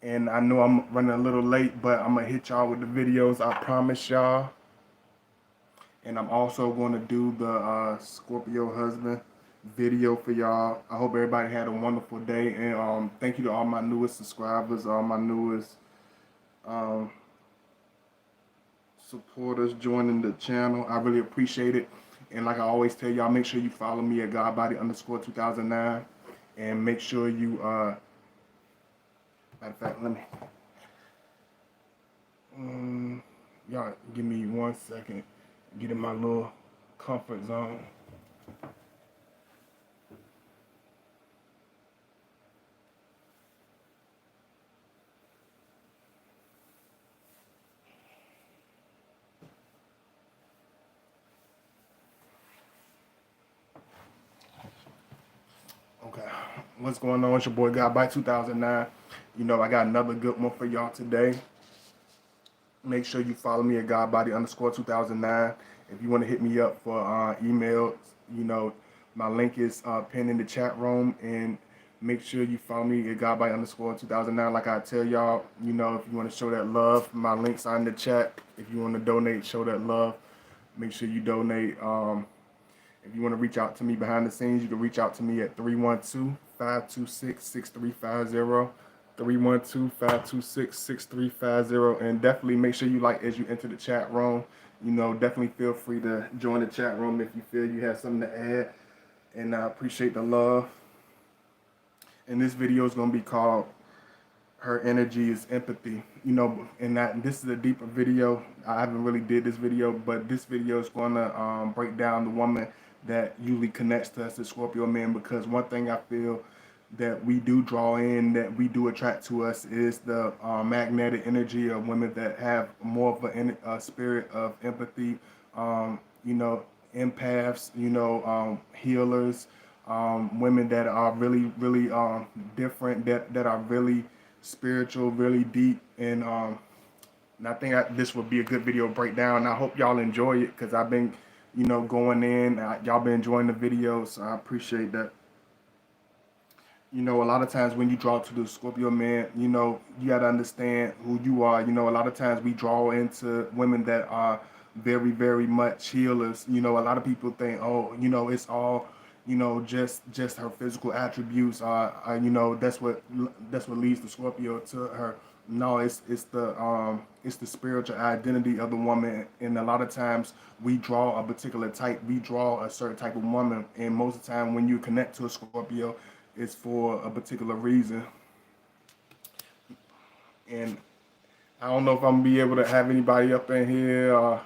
And I know I'm running a little late, but I'm gonna hit y'all with the videos. I promise y'all. And I'm also going to do the Scorpio husband video for y'all. I hope everybody had a wonderful day, and thank you to all my newest subscribers, all my newest um, supporters joining the channel. I really appreciate it. And like I always tell y'all, make sure you follow me at Godbody_2009, and make sure you matter of fact, let me y'all give me 1 second, get in my little comfort zone. Okay, what's going on? It's your boy God by 2009. You know, I got another good one for y'all today. Make sure you follow me at Godbody_2009. If you want to hit me up for emails, you know, my link is pinned in the chat room. And make sure you follow me at Godbody_2009. Like I tell y'all, you know, if you want to show that love, my links are in the chat. If you want to donate, show that love. Make sure you donate. If you want to reach out to me behind the scenes, you can reach out to me at 312-526-6350. 312-526-6350. And definitely make sure you like as you enter the chat room. You know, definitely feel free to join the chat room if you feel you have something to add. And I appreciate the love. And this video is going to be called Her Energy is Empathy. You know, and this is a deeper video. I haven't really did this video, but this video is going to break down the woman that usually connects to us as Scorpio men, because one thing I feel that we do draw in, that we do attract to us, is the magnetic energy of women that have more of a spirit of empathy, you know, empaths, you know, healers, women that are really, really different, that are really spiritual, really deep. And I think this would be a good video breakdown. I hope y'all enjoy it, because I've been, you know, going in. Y'all been enjoying the videos, so I appreciate that. You know, a lot of times when you draw to the Scorpio man, you know, you got to understand who you are. You know, a lot of times we draw into women that are very, very much healers. You know, a lot of people think, oh, you know, it's all, you know, just her physical attributes. You know, that's what leads the Scorpio to her. No, it's the spiritual identity of the woman. And a lot of times we draw a particular type. We draw a certain type of woman, and most of the time when you connect to a Scorpio, it's for a particular reason. And I don't know if I'm gonna be able to have anybody up in here or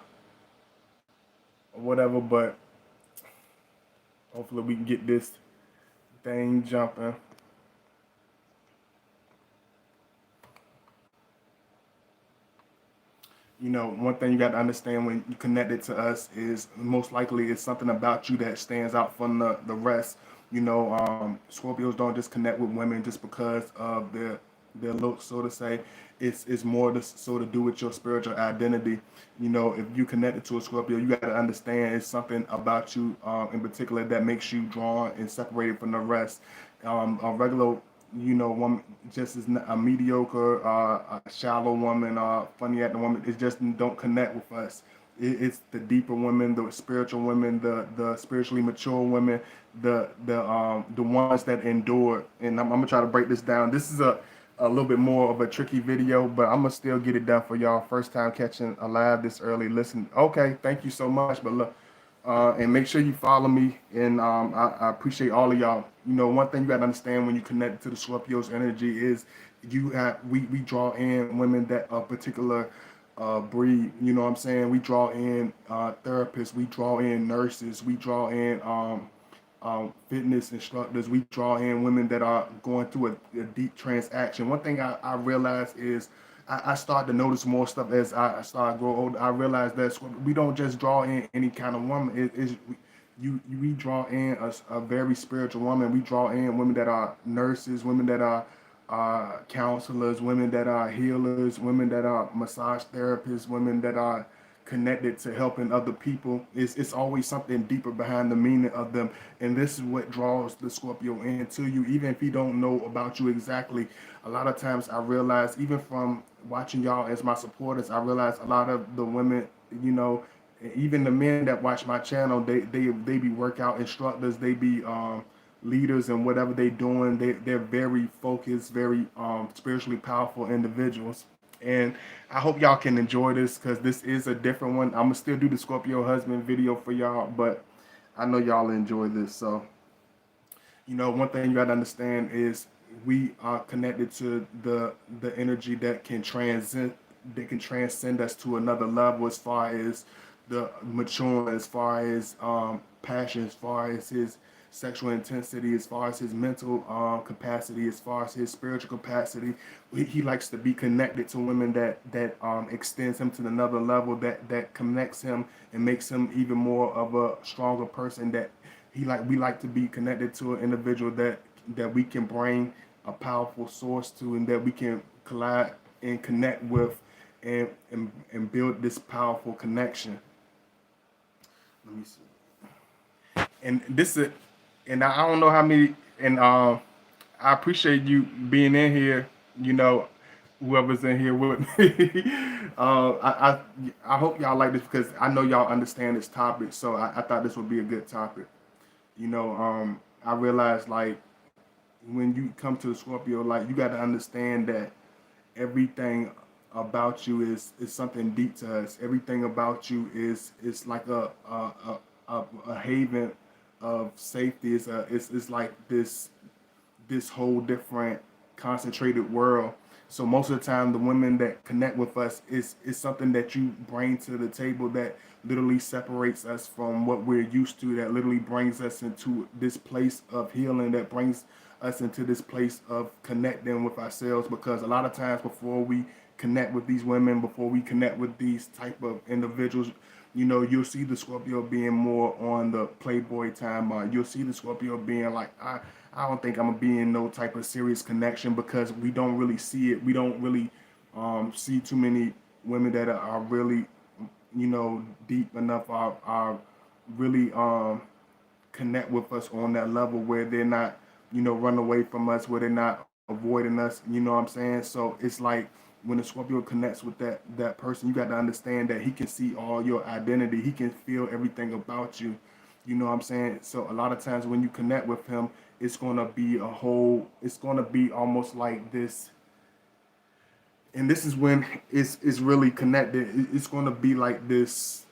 whatever, but hopefully we can get this thing jumping. You know, one thing you got to understand when you connect it to us is most likely it's something about you that stands out from the rest. You know, Scorpios don't just connect with women just because of their looks, so to say. It's more to so to do with your spiritual identity. You know, if you connected to a Scorpio, you got to understand it's something about you in particular that makes you drawn and separated from the rest. A regular, you know, woman just is a mediocre, a shallow woman, funny acting woman. It just don't connect with us. It's the deeper women, the spiritual women, the spiritually mature women, the ones that endure. And I'm gonna try to break this down. This is a little bit more of a tricky video, but I'm gonna still get it done for y'all. First time catching a live this early. Listen, okay, thank you so much. But look, and make sure you follow me. And I appreciate all of y'all. You know, one thing you got to understand when you connect to the Scorpio's energy is we draw in women that are particular breed. You know what I'm saying? We draw in therapists, we draw in nurses, we draw in fitness instructors, we draw in women that are going through a deep transaction. One thing I realized is I start to notice more stuff as I start to grow older. I realize that we don't just draw in any kind of woman. We draw in a very spiritual woman. We draw in women that are nurses, women that are counselors, women that are healers, women that are massage therapists, women that are connected to helping other people. It's always something deeper behind the meaning of them, and this is what draws the Scorpio into you, even if he don't know about you exactly. A lot of times I realize, even from watching y'all as my supporters, I realize a lot of the women, you know, even the men that watch my channel, they be workout instructors, they be leaders, and whatever they doing, they're very focused, very spiritually powerful individuals. And I hope y'all can enjoy this, because this is a different one. I'm gonna still do the Scorpio husband video for y'all, but I know y'all enjoy this. So, you know, one thing you gotta understand is we are connected to the energy that can transcend us to another level, as far as the maturing, as far as passion, as far as his sexual intensity, as far as his mental capacity, as far as his spiritual capacity. He likes to be connected to women that extends him to another level, that connects him and makes him even more of a stronger person. That we like to be connected to an individual that we can bring a powerful source to, and that we can collide and connect with, and build this powerful connection. Let me see. And this is, and I don't know how many, and I appreciate you being in here. You know, whoever's in here with me. I hope y'all like this, because I know y'all understand this topic. So I thought this would be a good topic. You know, I realized, like, when you come to the Scorpio, like, you got to understand that everything about you is something deep to us. Everything about you is like a haven of safety. It's like this whole different concentrated world. So most of the time, the women that connect with us is something that you bring to the table, that literally separates us from what we're used to, that literally brings us into this place of healing, that brings us into this place of connecting with ourselves. Because a lot of times, before we connect with these women, before we connect with these type of individuals, you know, you'll see the Scorpio being more on the playboy time. You'll see the Scorpio being like, I don't think I'm gonna be in no type of serious connection, because we don't really see it. We don't really see too many women that are really, you know, deep enough, are really connect with us on that level, where they're not, you know, run away from us, where they're not avoiding us. You know what I'm saying? So it's like, when the Scorpio connects with that person, you got to understand that he can see all your identity. He can feel everything about you. You know what I'm saying? So a lot of times when you connect with him, it's gonna be it's gonna be almost like this. And this is when it's really connected. It's gonna be like this,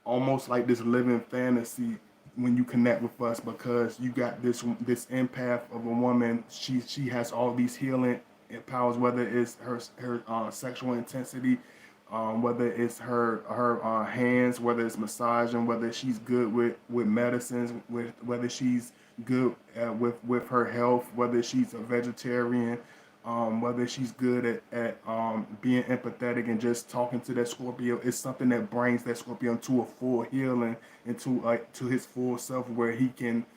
almost like this living fantasy, when you connect with us, because you got this empath of a woman. She has all these healing powers, whether it's her sexual intensity, whether it's her hands, whether it's massaging, whether she's good with medicines, whether she's good with her health, whether she's a vegetarian, whether she's good at being empathetic and just talking to that Scorpio. It's something that brings that Scorpio into a full healing, into to his full self, where he can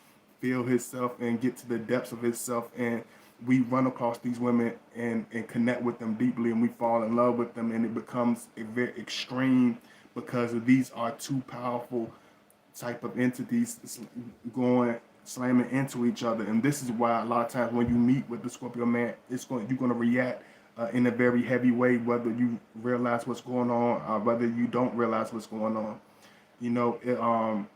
feel himself and get to the depths of himself. And we run across these women and connect with them deeply, and we fall in love with them, and it becomes a very extreme, because these are two powerful type of entities going slamming into each other. And this is why a lot of times when you meet with the Scorpio man, you're going to react in a very heavy way, whether you realize what's going on or whether you don't realize what's going on. You know,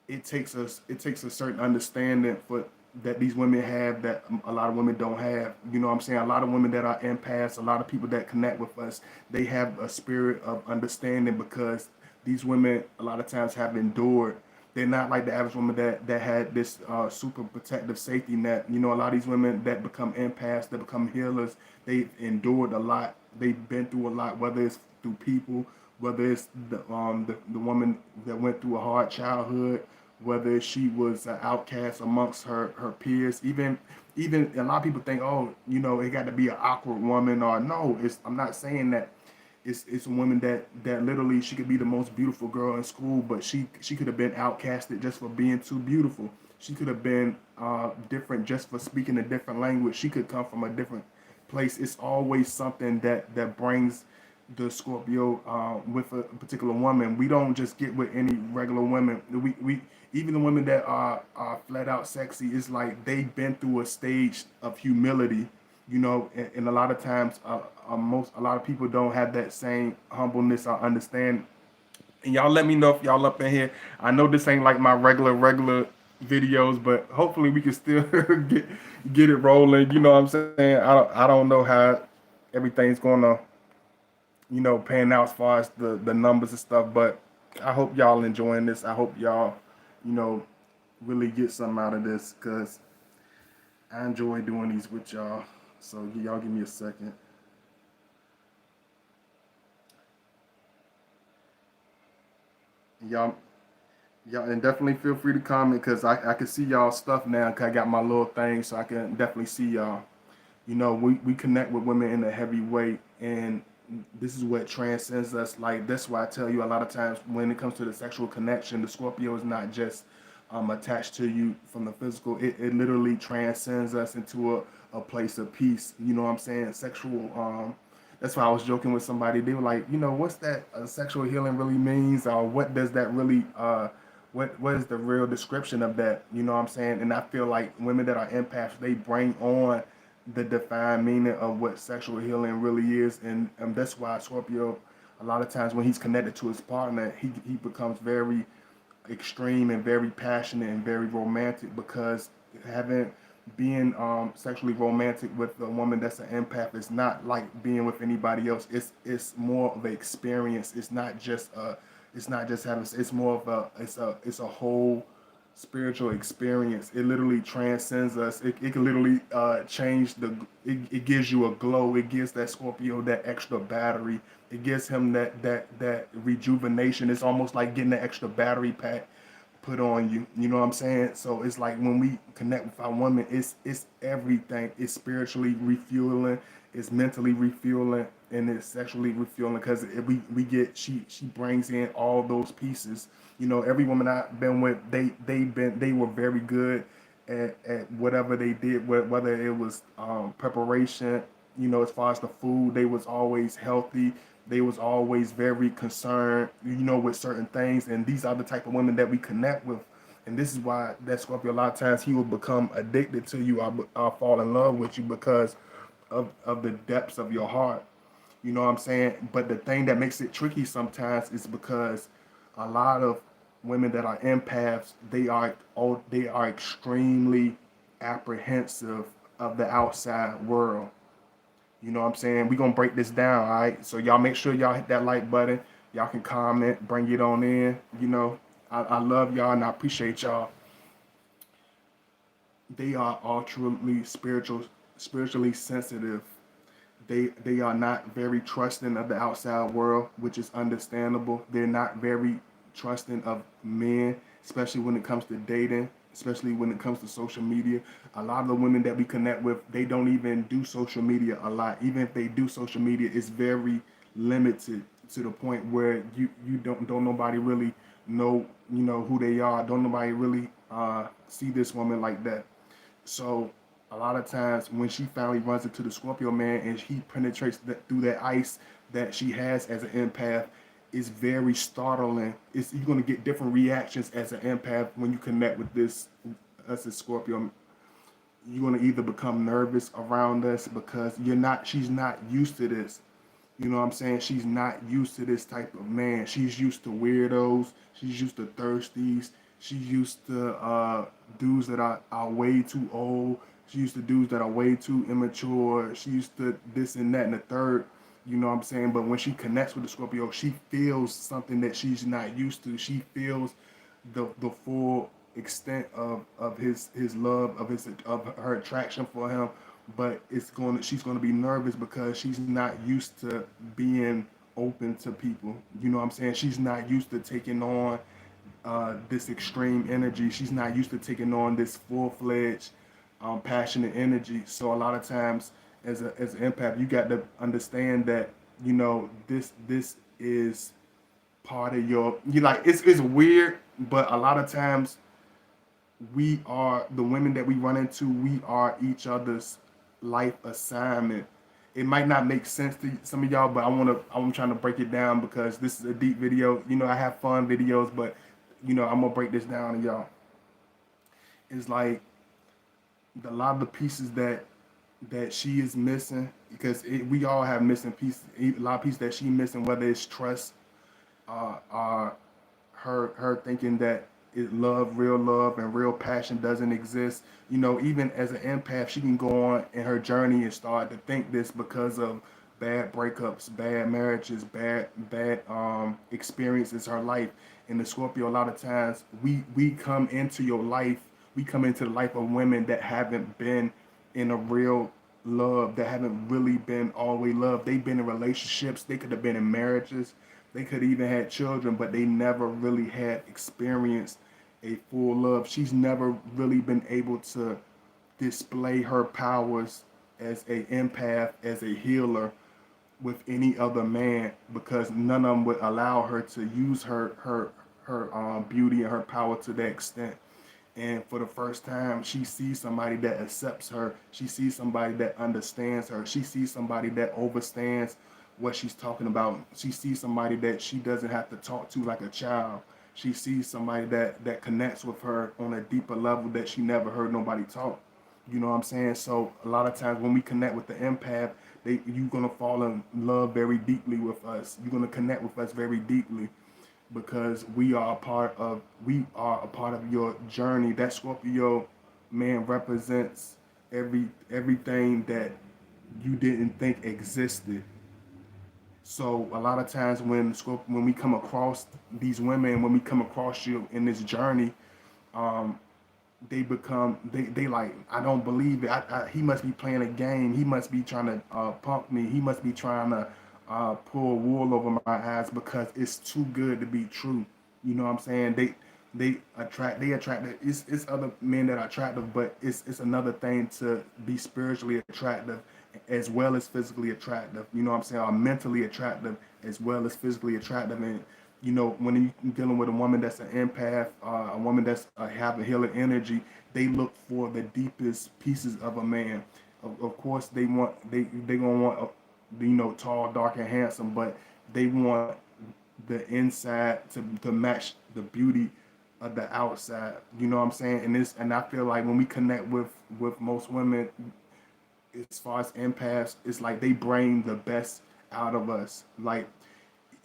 it takes a certain understanding for that these women have, that a lot of women don't have. You know what I'm saying? A lot of women that are empaths, a lot of people that connect with us, they have a spirit of understanding, because these women a lot of times have endured. They're not like the average woman that had this super protective safety net. You know, a lot of these women that become empaths, that become healers, they've endured a lot. They've been through a lot, whether it's through people, whether it's the woman that went through a hard childhood, whether she was an outcast amongst her peers. Even a lot of people think, oh, you know, it got to be an awkward woman, or no. I'm not saying that. It's a woman that literally, she could be the most beautiful girl in school, but she could have been outcasted just for being too beautiful. She could have been different just for speaking a different language. She could come from a different place. It's always something that brings the Scorpio with a particular woman. We don't just get with any regular women. We even the women that are flat out sexy, it's like they've been through a stage of humility, you know, and a lot of times a lot of people don't have that same humbleness or understand. And y'all let me know if y'all up in here. I know this ain't like my regular videos, but hopefully we can still get it rolling. You know what I'm saying? I don't know how everything's gonna, you know, pan out as far as the numbers and stuff, but I hope y'all enjoying this. I hope y'all, you know, really get something out of this because I enjoy doing these with y'all. So y'all give me a second. Y'all Yeah, and definitely feel free to comment because I can see y'all stuff now. Cause I got my little thing, so I can definitely see y'all. You know, we connect with women in a heavy way, and this is what transcends us. Like that's why I tell you a lot of times when it comes to the sexual connection, the Scorpio is not just attached to you from the physical. It literally transcends us into a place of peace. You know what I'm saying? Sexual. That's why I was joking with somebody. They were like, you know, what's that sexual healing really means, or what does that really what is the real description of that? You know what I'm saying? And I feel like women that are empaths, they bring on the defined meaning of what sexual healing really is, and that's why Scorpio, a lot of times when he's connected to his partner, he becomes very extreme and very passionate and very romantic because having being sexually romantic with a woman that's an empath is not like being with anybody else. It's more of an experience. It's not just having. It's more of it's a whole spiritual experience. It literally transcends us. It can literally change it gives you a glow. It gives that Scorpio that extra battery. It gives him that rejuvenation. It's almost like getting an extra battery pack put on you. You know what I'm saying? So it's like when we connect with our woman, it's everything. It's spiritually refueling, it's mentally refueling, and it's sexually refueling because we get she brings in all those pieces. You know, every woman I've been with, they were very good at whatever they did, whether it was preparation, you know, as far as the food, they was always healthy. They was always very concerned, you know, with certain things. And these are the type of women that we connect with. And this is why that Scorpio, a lot of times he will become addicted to you or fall in love with you because of the depths of your heart. You know what I'm saying? But the thing that makes it tricky sometimes is because a lot of women that are empaths, they are extremely apprehensive of the outside world. You know what I'm saying? We're gonna break this down, all right? So y'all make sure y'all hit that like button. Y'all can comment, bring it on in. You know, I love y'all and I appreciate y'all. They are ultimately spiritually sensitive. They are not very trusting of the outside world, which is understandable. They're not very trusting of men, especially when it comes to dating, especially when it comes to social media. A lot of the women that we connect with, they don't even do social media a lot. Even if they do social media, it's very limited to the point where you don't nobody really know, you know, who they are. Don't nobody really see this woman like that. So a lot of times when she finally runs into the Scorpio man and he penetrates through that ice that she has as an empath, it's very startling. You're gonna get different reactions as an empath when you connect with this as a Scorpio. You're gonna either become nervous around us because she's not used to this. You know what I'm saying? She's not used to this type of man. She's used to weirdos. She's used to thirsties. She's used to dudes that are way too old. She used to dudes that are way too immature. She used to this and that and the third. You know what I'm saying? But when she connects with the Scorpio, she feels something that she's not used to. She feels the full extent of his love, of her attraction for him, but she's gonna be nervous because she's not used to being open to people. You know what I'm saying? She's not used to taking on this extreme energy. She's not used to taking on this full-fledged passionate energy. So a lot of times as an empath, you got to understand that, you know, this is part of you like it's weird, but a lot of times we are the women that we run into, we are each other's life assignment. It might not make sense to some of y'all, but I'm trying to break it down because this is a deep video. I have fun videos, but I'm gonna break this down to y'all. It's like a lot of the pieces that she is missing, because we all have missing pieces. A lot of pieces that she missing, whether it's trust, uh, her thinking that real love and real passion doesn't exist. Even as an empath, she can go on in her journey and start to think this because of bad breakups, bad marriages, bad experiences her life. In the Scorpio, a lot of times we come into your life, we come into the life of women that haven't been in a real love, that haven't really been all the way loved. They've been in relationships, they could have been in marriages, they could even had children, but they never really had experienced a full love. She's never really been able to display her powers as a empath, as a healer with any other man, because none of them would allow her to use her beauty and her power to that extent. And for the first time, she sees somebody that accepts her. She sees somebody that understands her. She sees somebody that understands what she's talking about. She sees somebody that she doesn't have to talk to like a child. She sees somebody that connects with her on a deeper level that she never heard nobody talk. You know what I'm saying? So a lot of times when we connect with the empath, you're gonna fall in love very deeply with us. You're gonna connect with us very deeply because we are a part of your journey. That Scorpio man represents everything that you didn't think existed. So a lot of times when we come across these women, when we come across you in this journey, um, they like, I don't believe it. He must be playing a game. He must be trying to punk me. He must be trying to pull wool over my eyes because it's too good to be true. You know what I'm saying? They attract. It's other men that are attractive, but it's another thing to be spiritually attractive as well as physically attractive. You know what I'm saying? Or mentally attractive as well as physically attractive. And when you're dealing with a woman that's an empath, a woman that's having healing energy, they look for the deepest pieces of a man. Of course, they gonna want tall, dark, and handsome, but they want the inside to match the beauty of the outside. You know what I'm saying? And I feel like when we connect with most women, as far as empaths, it's like they bring the best out of us. Like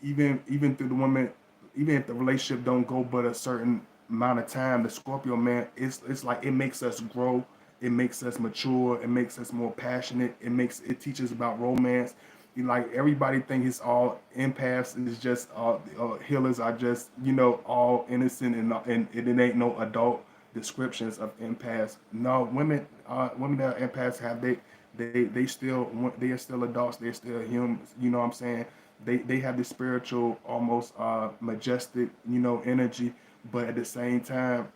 even through the woman, even if the relationship don't go but a certain amount of time, the Scorpio man, it's like it makes us grow, it makes us mature, it makes us more passionate, it teaches about romance. Like everybody think it's all empaths is just healers are just all innocent and it ain't no adult descriptions of empaths. No, women that are empaths have they are still adults, they're still humans. You know what I'm saying? They have this spiritual, almost majestic, energy, but at the same time,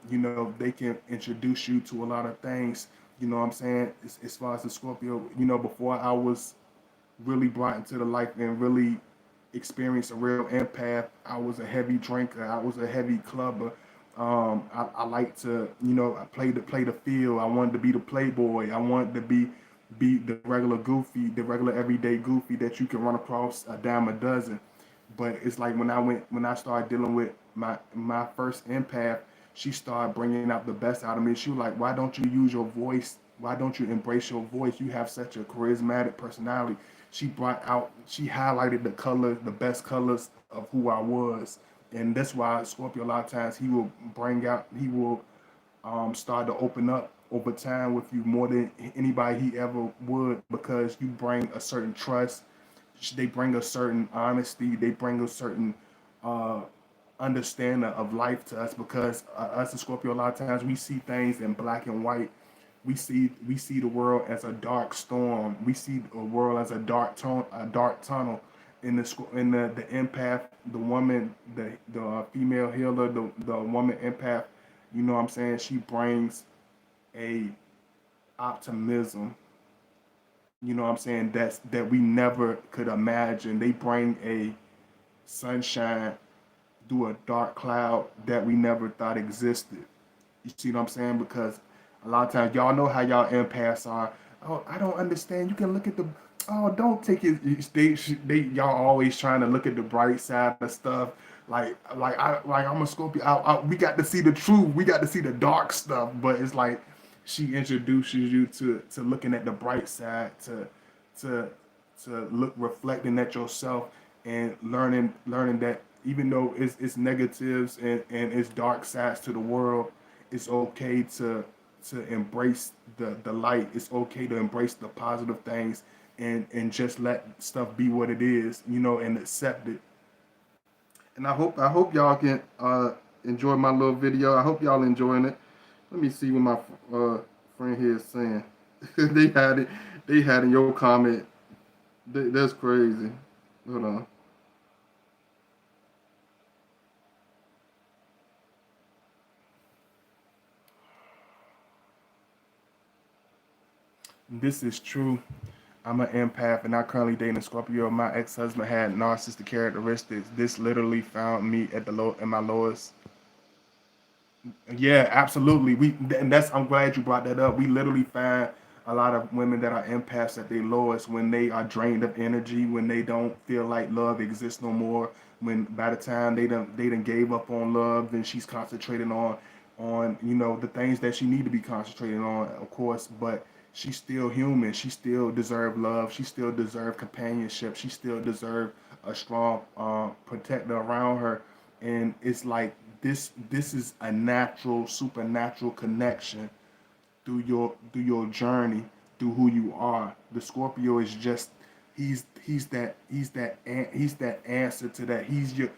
they can introduce you to a lot of things. You know what I'm saying? As far as the Scorpio, before I was really brought into the life and really experienced a real empath, I was a heavy drinker. I was a heavy clubber. I like to, I play the field. I wanted to be the playboy. I wanted to be the regular goofy, the regular everyday goofy that you can run across a dime a dozen. But it's like when I started dealing with my first empath, she started bringing out the best out of me. She was like, "Why don't you use your voice? Why don't you embrace your voice? You have such a charismatic personality." She highlighted the best colors of who I was, and that's why Scorpio a lot of times he will start to open up over time with you more than anybody he ever would, because you bring a certain trust, they bring a certain honesty, they bring a certain uh, understanding of life to us, because us in Scorpio a lot of times we see things in black and white. We see the world as a dark storm. We see the world as a dark tunnel. In the empath, the woman, the female healer, the woman empath, you know what I'm saying? She brings a optimism, you know what I'm saying, that we never could imagine. They bring a sunshine through a dark cloud that we never thought existed. You see what I'm saying? Because a lot of times y'all know how y'all empaths are. Oh, I don't understand. You can look at the oh, don't take it. Y'all always trying to look at the bright side of stuff. I'm a Scorpio. We got to see the truth. We got to see the dark stuff. But it's like she introduces you to looking at the bright side, to look reflecting at yourself and learning that even though it's negatives and it's dark sides to the world, it's okay to embrace the light. It's okay to embrace the positive things and just let stuff be what it is, and accept it. And I hope y'all can enjoy my little video. I hope y'all enjoying it. Let me see what my friend here is saying. they had it. They had in your comment. That's crazy. Hold on. This is true. I'm an empath and I currently dating a Scorpio. My ex-husband had narcissistic characteristics. This literally found me at the low in my lowest. Yeah, absolutely. And that's I'm glad you brought that up. We literally find a lot of women that are empaths at their lowest when they are drained of energy, when they don't feel like love exists no more. When by the time they done gave up on love, then she's concentrating on the things that she need to be concentrating on, of course, but she's still human. She still deserve love. She still deserve companionship. She still deserve a strong protector around her. And it's like this is a natural, supernatural connection through your journey, through who you are. The Scorpio is just he's that answer to that. He's your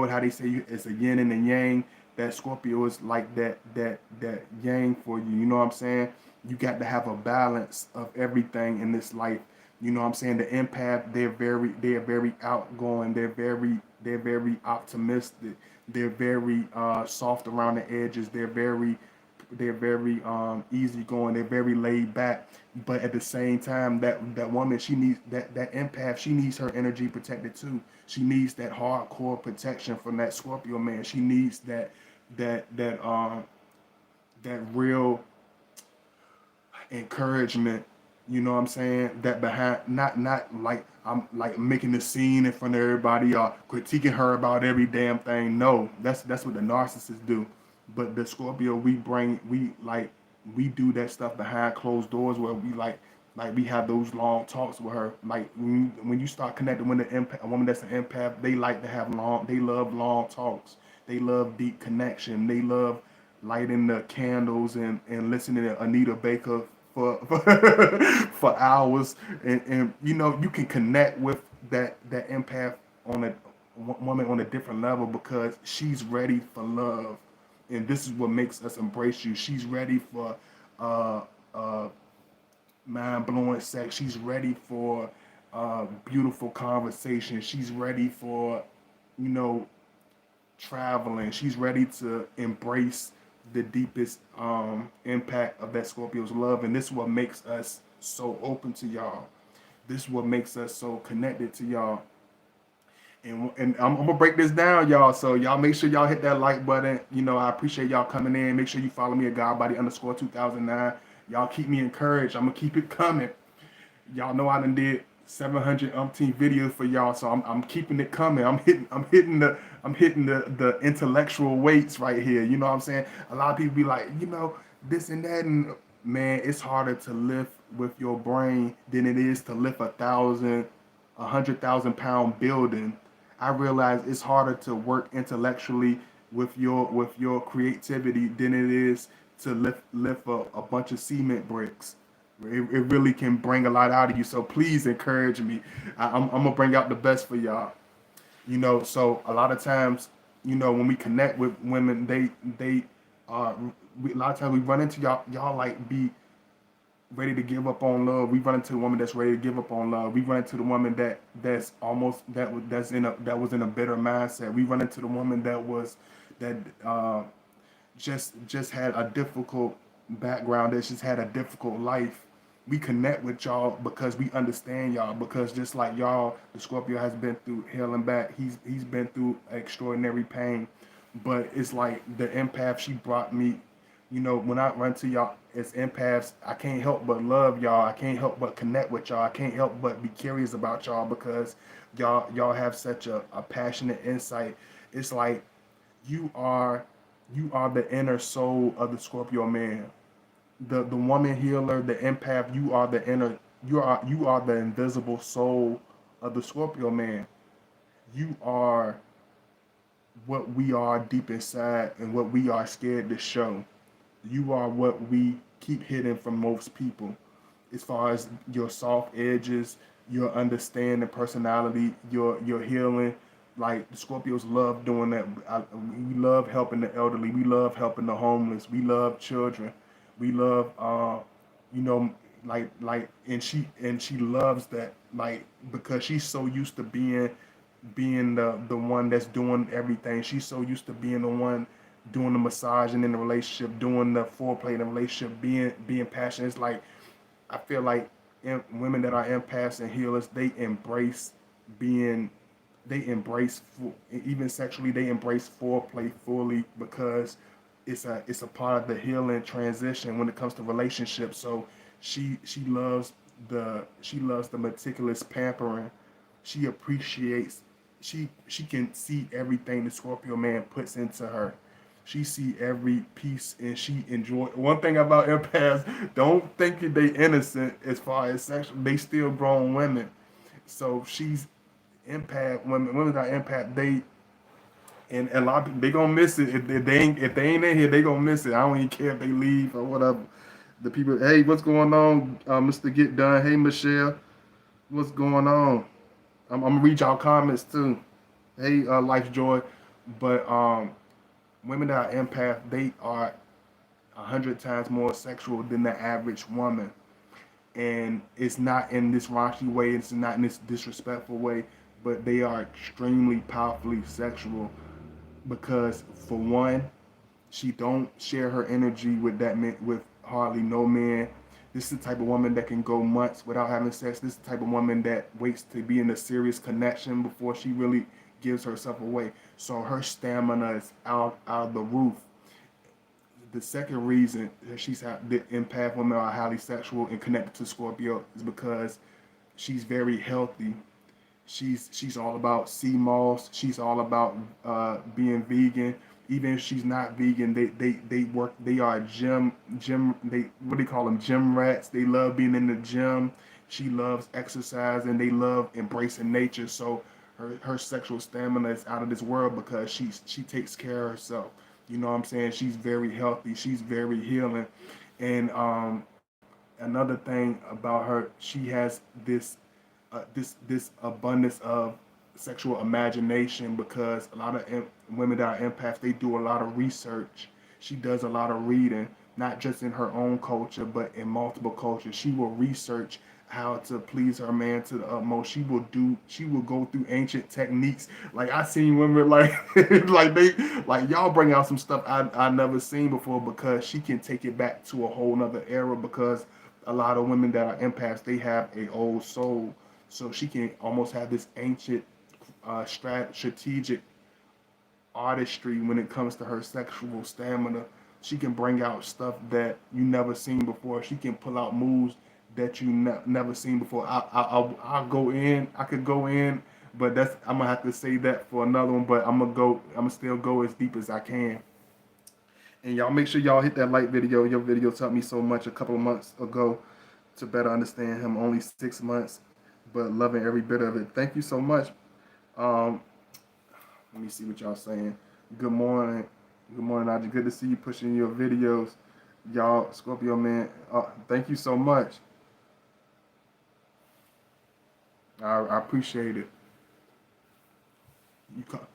how they say it's a yin and a yang. That Scorpio is like that yang for you. You know what I'm saying? You got to have a balance of everything in this life. You know what I'm saying? The empath, they're very outgoing. They're very optimistic. They're very soft around the edges. They're very easygoing. They're very laid back. But at the same time, that woman, she needs that empath. She needs her energy protected too. She needs that hardcore protection from that Scorpio man. She needs that real encouragement. You know what I'm saying? That behind, not like I'm like making the scene in front of everybody or critiquing her about every damn thing. No, that's what the narcissists do. But the Scorpio, we do that stuff behind closed doors where we have those long talks with her. Like when you start connecting with a woman that's an empath, they like to have they love long talks. They love deep connection. They love lighting the candles and listening to Anita Baker for for hours. And you can connect with that empath on a woman on a different level because she's ready for love. And this is what makes us embrace you. She's ready for uh, uh, mind blowing sex. She's ready for beautiful conversation. She's ready for, you know, traveling. She's ready to embrace the deepest impact of that Scorpio's love. And this is what makes us so open to y'all. This is what makes us so connected to y'all. And I'm gonna break this down, y'all. So y'all make sure y'all hit that like button. I appreciate y'all coming in. Make sure you follow me at Godbody_2009. Y'all keep me encouraged. I'm gonna keep it coming. Y'all know I done did 700 umpteen videos for y'all, so I'm keeping it coming. I'm hitting the intellectual weights right here. You know what I'm saying? A lot of people be like, this and that, and man, it's harder to lift with your brain than it is to lift 100,000 pound building. I realize it's harder to work intellectually with your creativity than it is to lift a bunch of cement bricks. It really can bring a lot out of you. So please encourage me. I'm gonna bring out the best for y'all. So a lot of times, when we connect with women, a lot of times we run into y'all like be ready to give up on love. We run into the woman that's ready to give up on love. We run into the woman that's almost that was in a bitter mindset. We run into the woman that just had a difficult background, that just had a difficult life. We connect with y'all because we understand y'all, because just like y'all, the Scorpio has been through hell and back. He's been through extraordinary pain. But it's like the empath, she brought me When I run to y'all as empaths, I can't help but love y'all. I can't help but connect with y'all. I can't help but be curious about y'all because y'all have such a passionate insight. It's like you are you are the inner soul of the Scorpio man. The woman healer, the empath, you are the invisible soul of the Scorpio man. You are what we are deep inside and what we are scared to show. You are what we keep hidden from most people. As far as your soft edges, your understanding personality, your healing. Like the Scorpios love doing that. We love helping the elderly. We love helping the homeless. We love children. We love, you know, and she loves that, like, because she's so used to being the one that's doing everything. She's so used to being the one doing the massaging in the relationship, doing the foreplay in the relationship, being passionate. It's like I feel like women that are empaths and healers, being, they embrace even sexually, they embrace foreplay fully because it's a part of the healing transition when it comes to relationships. So she loves the meticulous pampering. She appreciates she can see everything the Scorpio man puts into her. She see every piece and she enjoy. One thing about empaths, don't think that they innocent as far as sexual. They still grown women. So she's empath women. Women that are empath. And a lot of people, they gonna miss it if they ain't in here. They gonna miss it. I don't even care if they leave or whatever. The people, hey, what's going on, Mr. Get Done? Hey, Michelle, what's going on? I'm gonna read y'all comments too. Hey, Life Joy, but women that are empath, they are 100 times more sexual than the average woman, and it's not in this raunchy way. It's not in this disrespectful way, but they are extremely powerfully sexual because, for one, she don't share her energy with that man, with hardly no man. This is the type of woman that can go months without having sex. This is the type of woman that waits to be in a serious connection before she really gives herself away. So her stamina is out of the roof. The second reason that the empath women are highly sexual and connected to Scorpio is because she's very healthy. She's all about sea moss. She's all about being vegan. Even if she's not vegan, they work. They are gym. They, what do they call them? Gym rats. They love being in the gym. She loves exercise and they love embracing nature. So her sexual stamina is out of this world because she takes care of herself. You know what I'm saying? She's very healthy. She's very healing. And another thing about her, she has this abundance of sexual imagination because a lot of women that are empaths, they do a lot of research. She does a lot of reading, not just in her own culture, but in multiple cultures. She will research how to please her man to the utmost. She will go through ancient techniques. Like I seen women like like y'all bring out some stuff I never seen before because she can take it back to a whole nother era because a lot of women that are empaths, they have a old soul. So she can almost have this ancient strategic artistry when it comes to her sexual stamina. She can bring out stuff that you never seen before. She can pull out moves that you never seen before. I'll go in. I could go in, but I'm gonna have to say that for another one. But I'm gonna go. I'm gonna still go as deep as I can. And y'all make sure y'all hit that like video. Your video taught me so much a couple of months ago to better understand him. Only 6 months, but loving every bit of it. Thank you so much. Um, Let me see what y'all saying. Good morning. Good morning, Audrey. Good to see you pushing your videos. Y'all, Scorpio man, thank you so much. I appreciate it. You, call,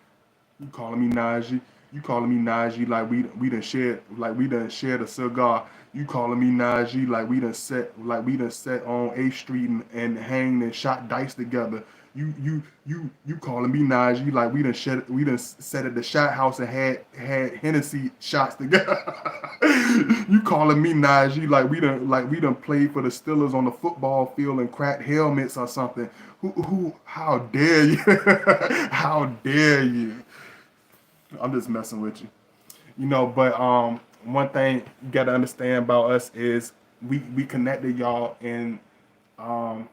you calling me Najee? You calling me Najee like we done shared a cigar. You calling me Najee like we done set on A Street and hanged and shot dice together. You calling me Najee like we done sat at the shot house and had Hennessy shots together. You calling me Najee like we done played for the Steelers on the football field and cracked helmets or something. How dare you? How dare you? I'm just messing with you. But one thing you got to understand about us is we connected y'all um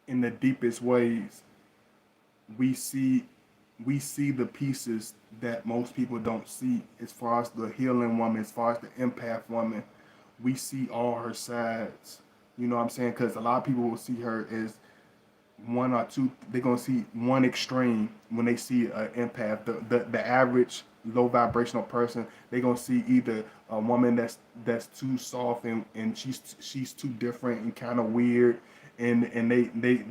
in the deepest ways. We see we see the pieces that most people don't see as far as the healing woman, as far as the empath woman. We see all her sides. You know what I'm saying? Because a lot of people will see her as one or two. They're gonna see one extreme when they see an empath. The average low vibrational person, they're gonna see either a woman that's too soft and she's too different and kind of weird, and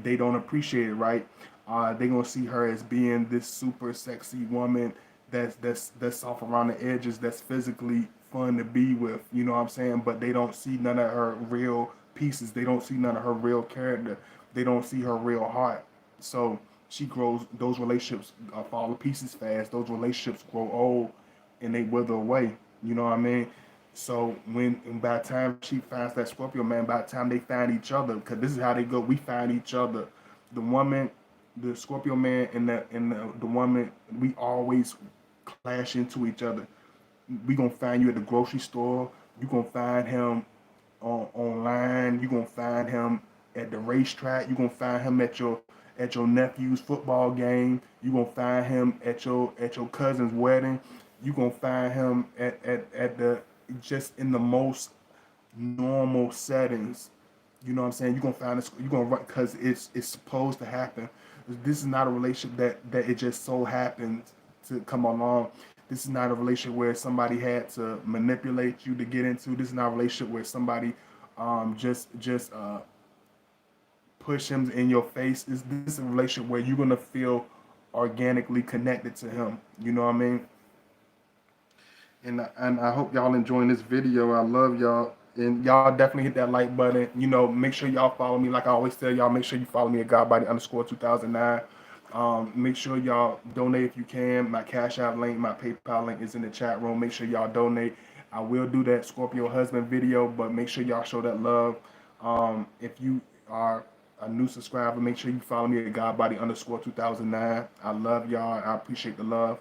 they don't appreciate it, right? They're gonna see her as being this super sexy woman that's soft around the edges, that's physically fun to be with. You know what I'm saying? But they don't see none of her real pieces. They don't see none of her real character. They don't see her real heart. So she grows. Those relationships fall to pieces fast. Those relationships grow old, and they wither away. You know what I mean? So by the time she finds that Scorpio man, by the time they find each other, because this is how they go. We find each other. The woman, the Scorpio man, and the woman, we always clash into each other. We gonna find you at the grocery store. You gonna find him online. You gonna find him at the racetrack. You gonna find him at your nephew's football game. You gonna find him at your cousin's wedding. You gonna find him at the just in the most normal settings. You know what I'm saying? You're gonna find this. You're gonna run because it's supposed to happen. This is not a relationship that it just so happens to come along. This is not a relationship where somebody had to manipulate you to get into. This is not a relationship where somebody just push him in your face. This is a relationship where you're gonna feel organically connected to him. You know what I mean? And I hope y'all enjoying this video. I love y'all. And y'all definitely hit that like button. You know, make sure y'all follow me. Like I always tell y'all, make sure you follow me at Godbody_2009. Make sure y'all donate if you can. My Cash App link, my PayPal link is in the chat room. Make sure y'all donate. I will do that Scorpio husband video, but make sure y'all show that love. If you are a new subscriber, make sure you follow me at Godbody_2009. I love y'all. I appreciate the love.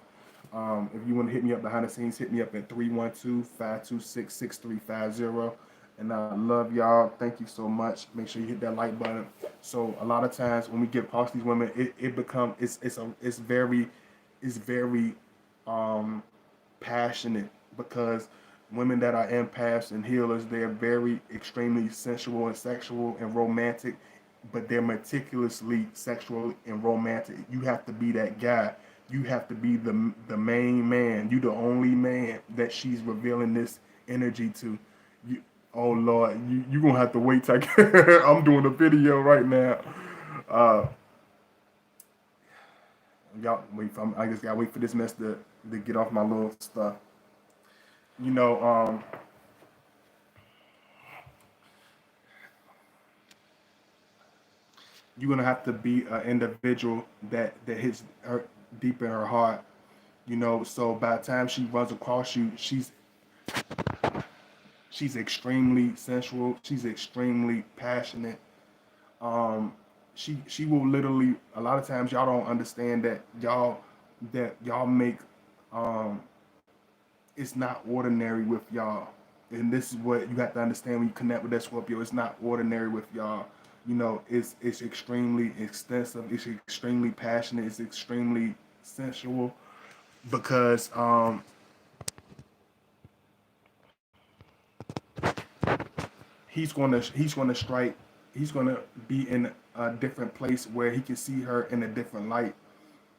If you want to hit me up behind the scenes, hit me up at 312-526-6350. And I love y'all. Thank you so much. Make sure you hit that like button. So a lot of times when we get past these women, it's very passionate because women that are empaths and healers, they're very extremely sensual and sexual and romantic, but they're meticulously sexual and romantic. You have to be that guy. You have to be the main man. You the only man that she's revealing this energy to. You, oh Lord, you gonna have to wait till I'm doing a video right now. Uh, y'all wait. I just gotta wait for this mess to get off my little stuff. You know, you're gonna have to be an individual that hits her deep in her heart. You know, so by the time she runs across you, she's extremely sensual. She's extremely passionate. Um, she will literally. A lot of times, y'all don't understand that y'all make. Um, it's not ordinary with y'all, and this is what you have to understand when you connect with that Scorpio. It's not ordinary with y'all. You know, it's extremely extensive. It's extremely passionate. It's extremely sensual because he's gonna strike. He's gonna be in a different place where he can see her in a different light,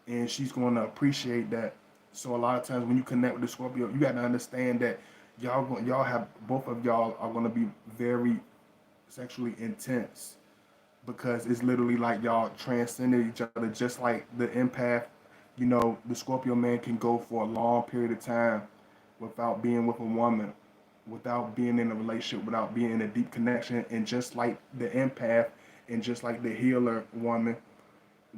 and she's gonna appreciate that. So a lot of times when you connect with the Scorpio, you got to understand that y'all have both of y'all are gonna be very sexually intense because it's literally like y'all transcended each other, just like the empath. You know, the Scorpio man can go for a long period of time without being with a woman, without being in a relationship, without being in a deep connection. And just like the empath and just like the healer woman,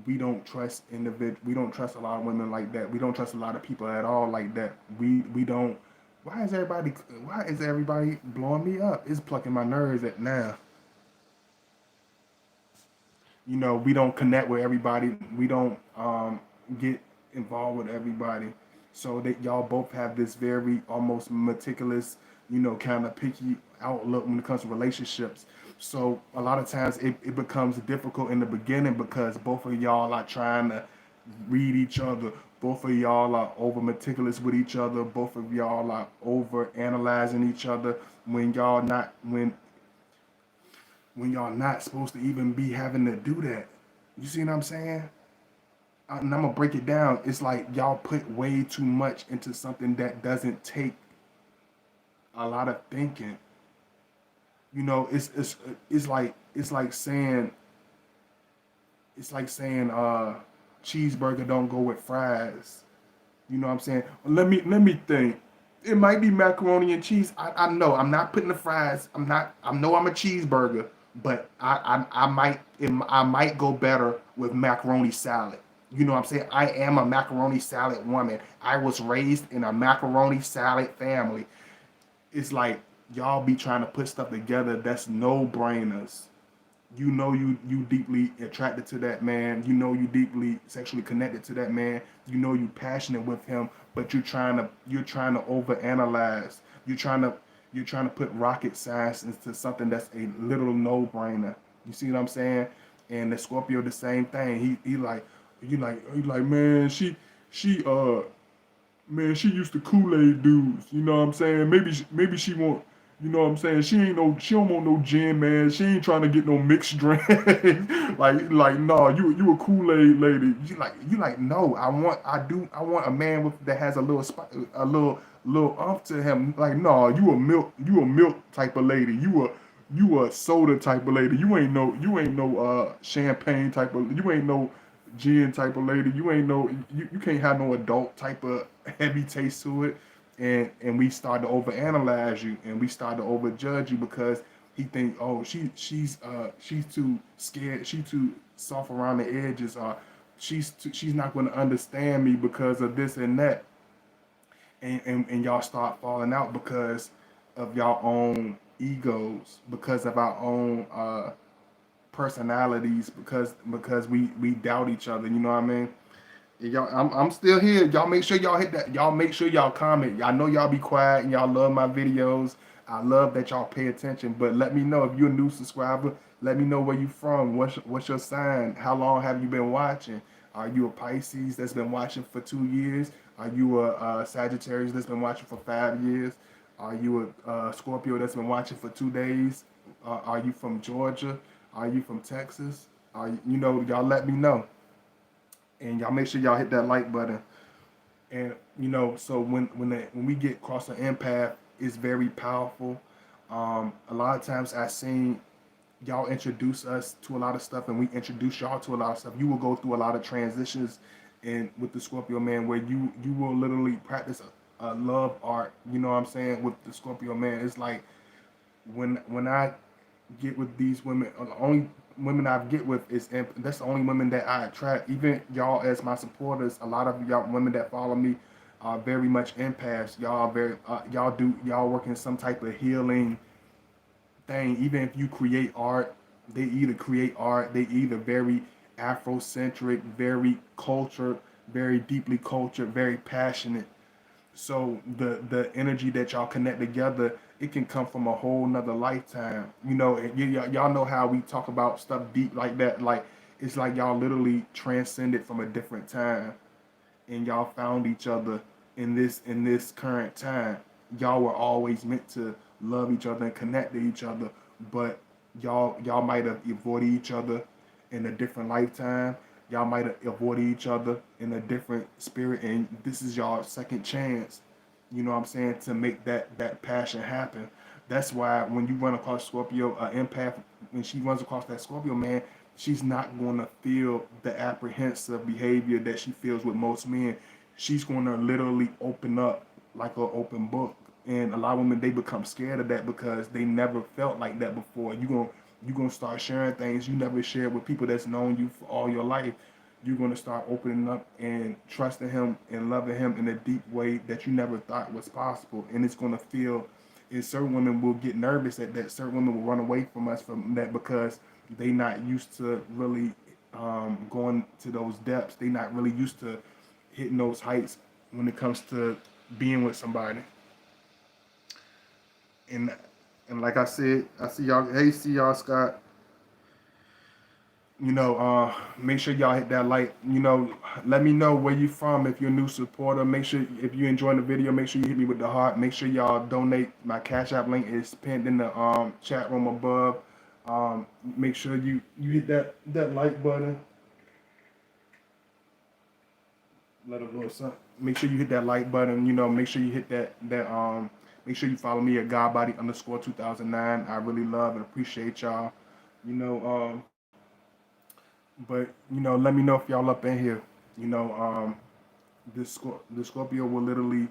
we don't trust a lot of women like that. We don't trust a lot of people at all like that. We don't why is everybody blowing me up? It's plucking my nerves at now. You know, we don't connect with everybody. We don't get involved with everybody. So that y'all both have this very almost meticulous, you know, kind of picky outlook when it comes to relationships. So a lot of times it becomes difficult in the beginning because both of y'all are trying to read each other. Both of y'all are over meticulous with each other. Both of y'all are over analyzing each other when y'all not supposed to even be having to do that. You see what I'm saying? And I'm gonna break it down. It's like y'all put way too much into something that doesn't take a lot of thinking. You know, it's like saying cheeseburger don't go with fries. You know what I'm saying? Let me think. It might be macaroni and cheese. I know. I'm not putting the fries. I'm not. I know I'm a cheeseburger, but I might go better with macaroni salad. You know what I'm saying? I am a macaroni salad woman. I was raised in a macaroni salad family. It's like y'all be trying to put stuff together that's no brainers. You know you deeply attracted to that man. You know you deeply sexually connected to that man. You know you passionate with him, but you're trying to overanalyze. You're trying to put rocket science into something that's a literal no brainer. You see what I'm saying? And the Scorpio the same thing. He like man she used to Kool-Aid dudes. You know what I'm saying? Maybe she want. You know what I'm saying? She don't want no gin, man. She ain't trying to get no mixed drink. like no, you a Kool-Aid lady. You like no. I want a man that has a little little umph to him. Like no, you a milk type of lady. You a soda type of lady. You ain't no champagne type of. You ain't no gin type of lady. You can't have no adult type of heavy taste to it. And we start to overanalyze you and we start to overjudge you because he think, oh, she's too scared, she too soft around the edges, or she's not going to understand me because of this and that, and y'all start falling out because of y'all own egos, because of our own personalities, because we doubt each other. You know what I mean? Y'all, I'm still here. Y'all make sure y'all hit that. Y'all make sure y'all comment. Y'all know y'all be quiet and y'all love my videos. I love that y'all pay attention. But let me know if you're a new subscriber. Let me know where you from. What's your sign? How long have you been watching? Are you a Pisces that's been watching for 2 years? Are you a Sagittarius that's been watching for 5 years? Are you a Scorpio that's been watching for 2 days? Are you from Georgia? Are you from Texas? Y'all let me know. And y'all make sure y'all hit that like button. And so when we get across an empath, it's very powerful. A lot of times I've seen y'all introduce us to a lot of stuff, and we introduce y'all to a lot of stuff. You will go through a lot of transitions, and with the Scorpio man, where you will literally practice a love art. You know what I'm saying? With the Scorpio man, it's like when I get with these women, the only women I get with is that's the only women that I attract. Even y'all as my supporters, a lot of y'all women that follow me are very much empaths. Y'all are very y'all work in some type of healing thing. Even if you create art, they either very Afrocentric, very cultured, very deeply cultured, very passionate. So the energy that y'all connect together, it can come from a whole nother lifetime. And y'all know how we talk about stuff deep like that. Like it's like y'all literally transcended from a different time, and y'all found each other in this current time. Y'all were always meant to love each other and connect to each other, but y'all might have avoided each other in a different lifetime. Y'all might have avoided each other in a different spirit, and this is y'all second chance. You know what I'm saying, to make that passion happen. That's why when you run across Scorpio, empath, when she runs across that Scorpio man, she's not going to feel the apprehensive behavior that she feels with most men. She's going to literally open up like an open book. And a lot of women, they become scared of that because they never felt like that before. You're gonna start sharing things you never shared with people that's known you for all your life. You're gonna start opening up and trusting him and loving him in a deep way that you never thought was possible. And it's gonna feel, and certain women will get nervous at that. Certain women will run away from us from that because they not used to really going to those depths. They not really used to hitting those heights when it comes to being with somebody. And like I said, I see y'all. Hey, see y'all, Scott. Make sure y'all hit that like. Let me know where you from. If you're a new supporter, make sure if you enjoying the video, make sure you hit me with the heart. Make sure y'all donate. My Cash App link is pinned in the chat room above. Make sure you hit that like button. Let a little something. Make sure you hit that like button. Make sure you hit that. Make sure you follow me at Godbody_2009. I really love and appreciate y'all. You know, but let me know if y'all up in here. You know, the Scorpio will literally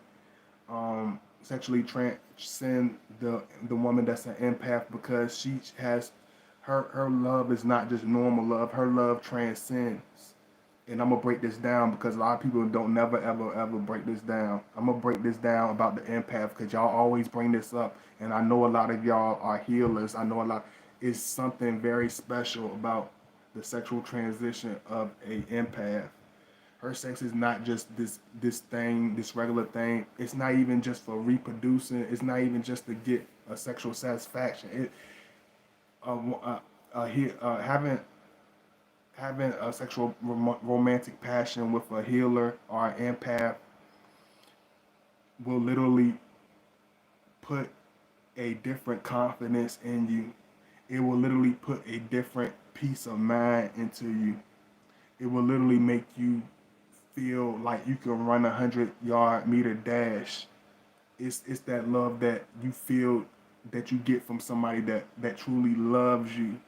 sexually transcend the woman that's an empath because she has her love is not just normal love. Her love transcends. And I'm gonna break this down because a lot of people don't never ever break this down. I'm gonna break this down about the empath because y'all always bring this up, and I know a lot of y'all are healers. I know a lot. It's something very special about the sexual transition of a empath. Her sex is not just this regular thing. It's not even just for reproducing. It's not even just to get a sexual satisfaction. Having a sexual romantic passion with a healer or an empath will literally put a different confidence in you. It will literally put a different peace of mind into you. It will literally make you feel like you can run 100-yard meter dash. It's that love that you feel that you get from somebody that truly loves you.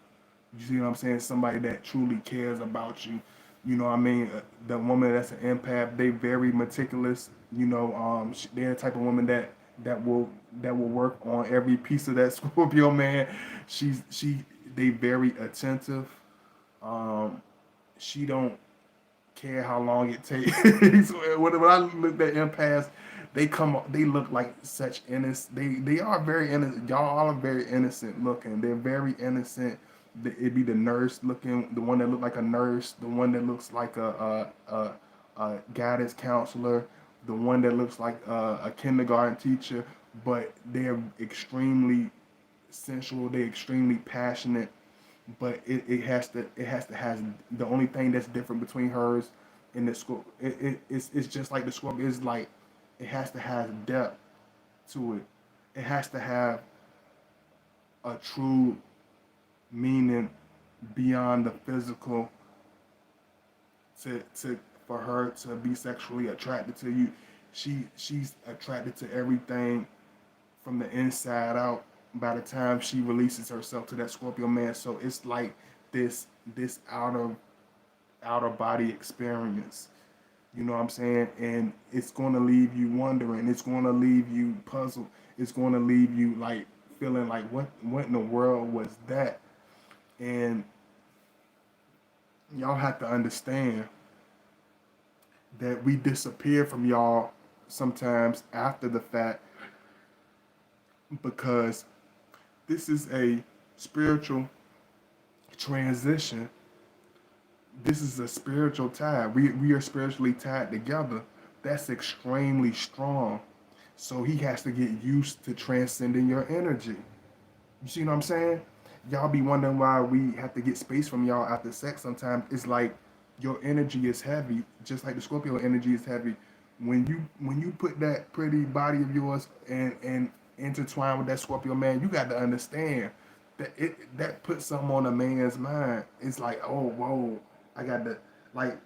You see what I'm saying? Somebody that truly cares about you. You know what I mean? The woman that's an empath, they very meticulous. They're the type of woman that will work on every piece of that Scorpio man. They very attentive. She don't care how long it takes. when I look at empaths, they look like such innocent. They are very innocent. Y'all all are very innocent looking. They're very innocent. It'd be the nurse looking, the one that look like a nurse, the one that looks like a guidance counselor, the one that looks like a kindergarten teacher. But they're extremely sensual. They're extremely passionate. But it has to has the only thing that's different between hers and the Scorpio. It's just like the Scorpio. It's like it has to have depth to it. It has to have a true meaning beyond the physical to for her to be sexually attracted to you. She's attracted to everything from the inside out by the time she releases herself to that Scorpio man. So it's like this outer body experience. You know what I'm saying? And it's gonna leave you wondering. It's gonna leave you puzzled. It's gonna leave you like feeling like what in the world was that? And y'all have to understand that we disappear from y'all sometimes after the fact because this is a spiritual transition. This is a spiritual tie. We are spiritually tied together. That's extremely strong. So he has to get used to transcending your energy. You see what I'm saying? Y'all be wondering why we have to get space from y'all after sex sometimes. It's like your energy is heavy, just like the Scorpio energy is heavy. When you put that pretty body of yours and intertwine with that Scorpio man, you got to understand that puts something on a man's mind. It's like, oh whoa, I got to like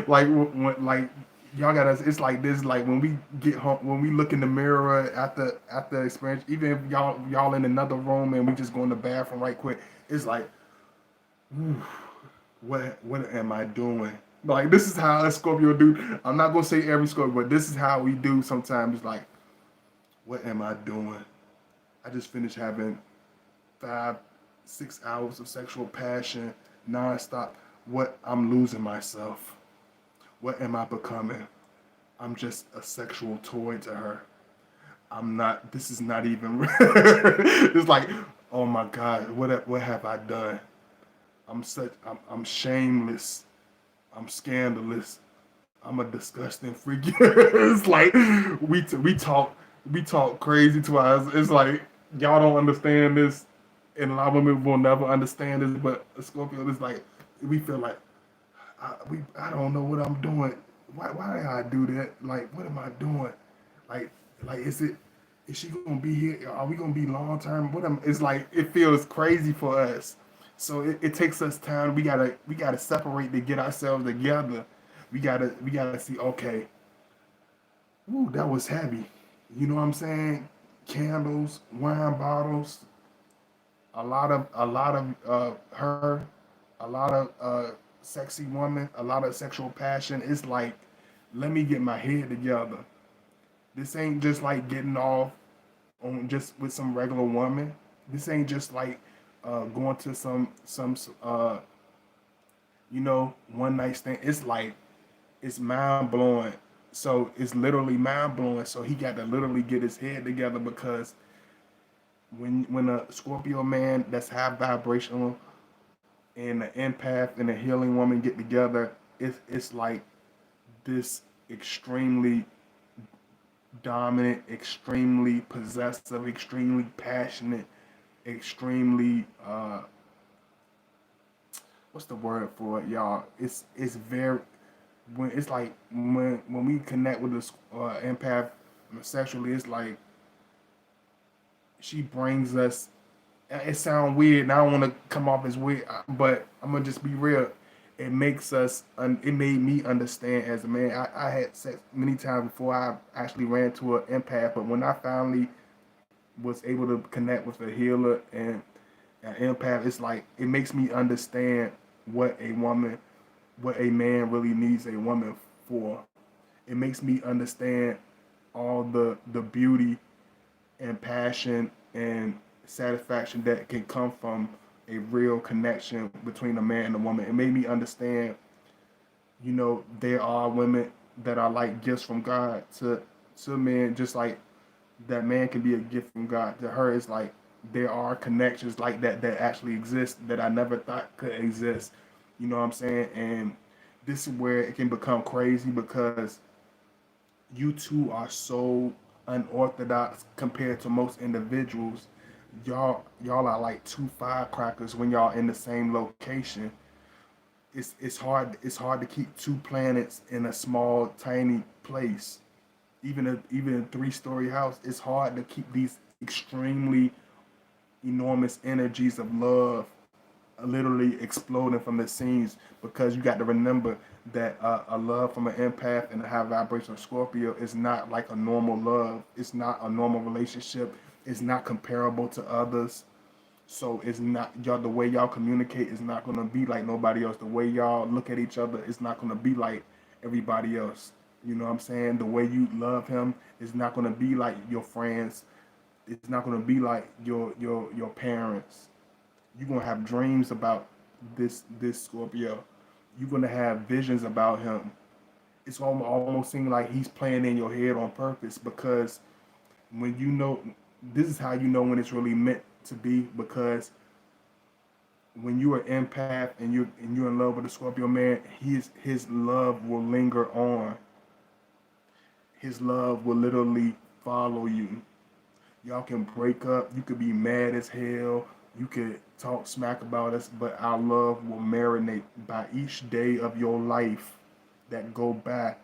like y'all got us. It's like this. Like when we get home, when we look in the mirror after experience, even if y'all in another room and we just go in the bathroom right quick, it's like, whew, what am I doing? Like this is how a Scorpio do. I'm not gonna say every Scorpio, but this is how we do sometimes. It's like, what am I doing? I just finished having 5-6 hours of sexual passion nonstop. What I'm losing myself. What am I becoming? I'm just a sexual toy to her. I'm not. This is not even. It's like, oh my God, what have I done? I'm shameless. I'm scandalous. I'm a disgusting freak. It's like we talk crazy to us. It's like y'all don't understand this, and a lot of women will never understand this. But a Scorpio is like we feel like I don't know what I'm doing. Why did I do that? Like what am I doing? Like like is she gonna be here? Are we gonna be long term? It's like it feels crazy for us. So it takes us time. We gotta separate to get ourselves together. We gotta see, okay, ooh, that was heavy. You know what I'm saying? Candles, wine bottles, a lot of her, a lot of sexy woman, a lot of sexual passion. It's like, let me get my head together. This ain't just like getting off on just with some regular woman. This ain't just like going to some one night stand. It's like it's mind blowing. So it's literally mind blowing. So he got to literally get his head together because when a Scorpio man that's high vibrational and an empath and a healing woman get together, it's like this extremely dominant, extremely possessive, extremely passionate, extremely what's the word for it, y'all? It's very when it's like when we connect with this empath sexually, it's like she brings us. It sounds weird, and I don't want to come off as weird, but I'm gonna just be real. It makes us. It made me understand as a man. I had sex many times before I actually ran to an empath, but when I finally was able to connect with a healer and an empath, it's like it makes me understand what a woman, what a man really needs a woman for. It makes me understand all the beauty and passion and satisfaction that can come from a real connection between a man and a woman. It made me understand, there are women that are like gifts from God to men, just like that man can be a gift from God. To her, it's like there are connections like that actually exist that I never thought could exist. You know what I'm saying? And this is where it can become crazy because you two are so unorthodox compared to most individuals. Y'all are like two firecrackers when y'all in the same location. It's hard to keep two planets in a small tiny place. Even a 3-story house, it's hard to keep these extremely enormous energies of love literally exploding from the scenes because you got to remember that a love from an empath and a high vibrational Scorpio is not like a normal love. It's not a normal relationship. It's not comparable to others. So it's not y'all. The way y'all communicate is not gonna be like nobody else. The way y'all look at each other is not gonna be like everybody else. You know what I'm saying? The way you love him is not gonna be like your friends. It's not gonna be like your parents. You're gonna have dreams about this Scorpio. You're gonna have visions about him. It's almost seeming like he's playing in your head on purpose because when this is how you know when it's really meant to be because when you are empath and you're in love with a Scorpio man, his love will linger on. His love will literally follow you. Y'all can break up. You could be mad as hell. You could talk smack about us, but our love will marinate by each day of your life that go by.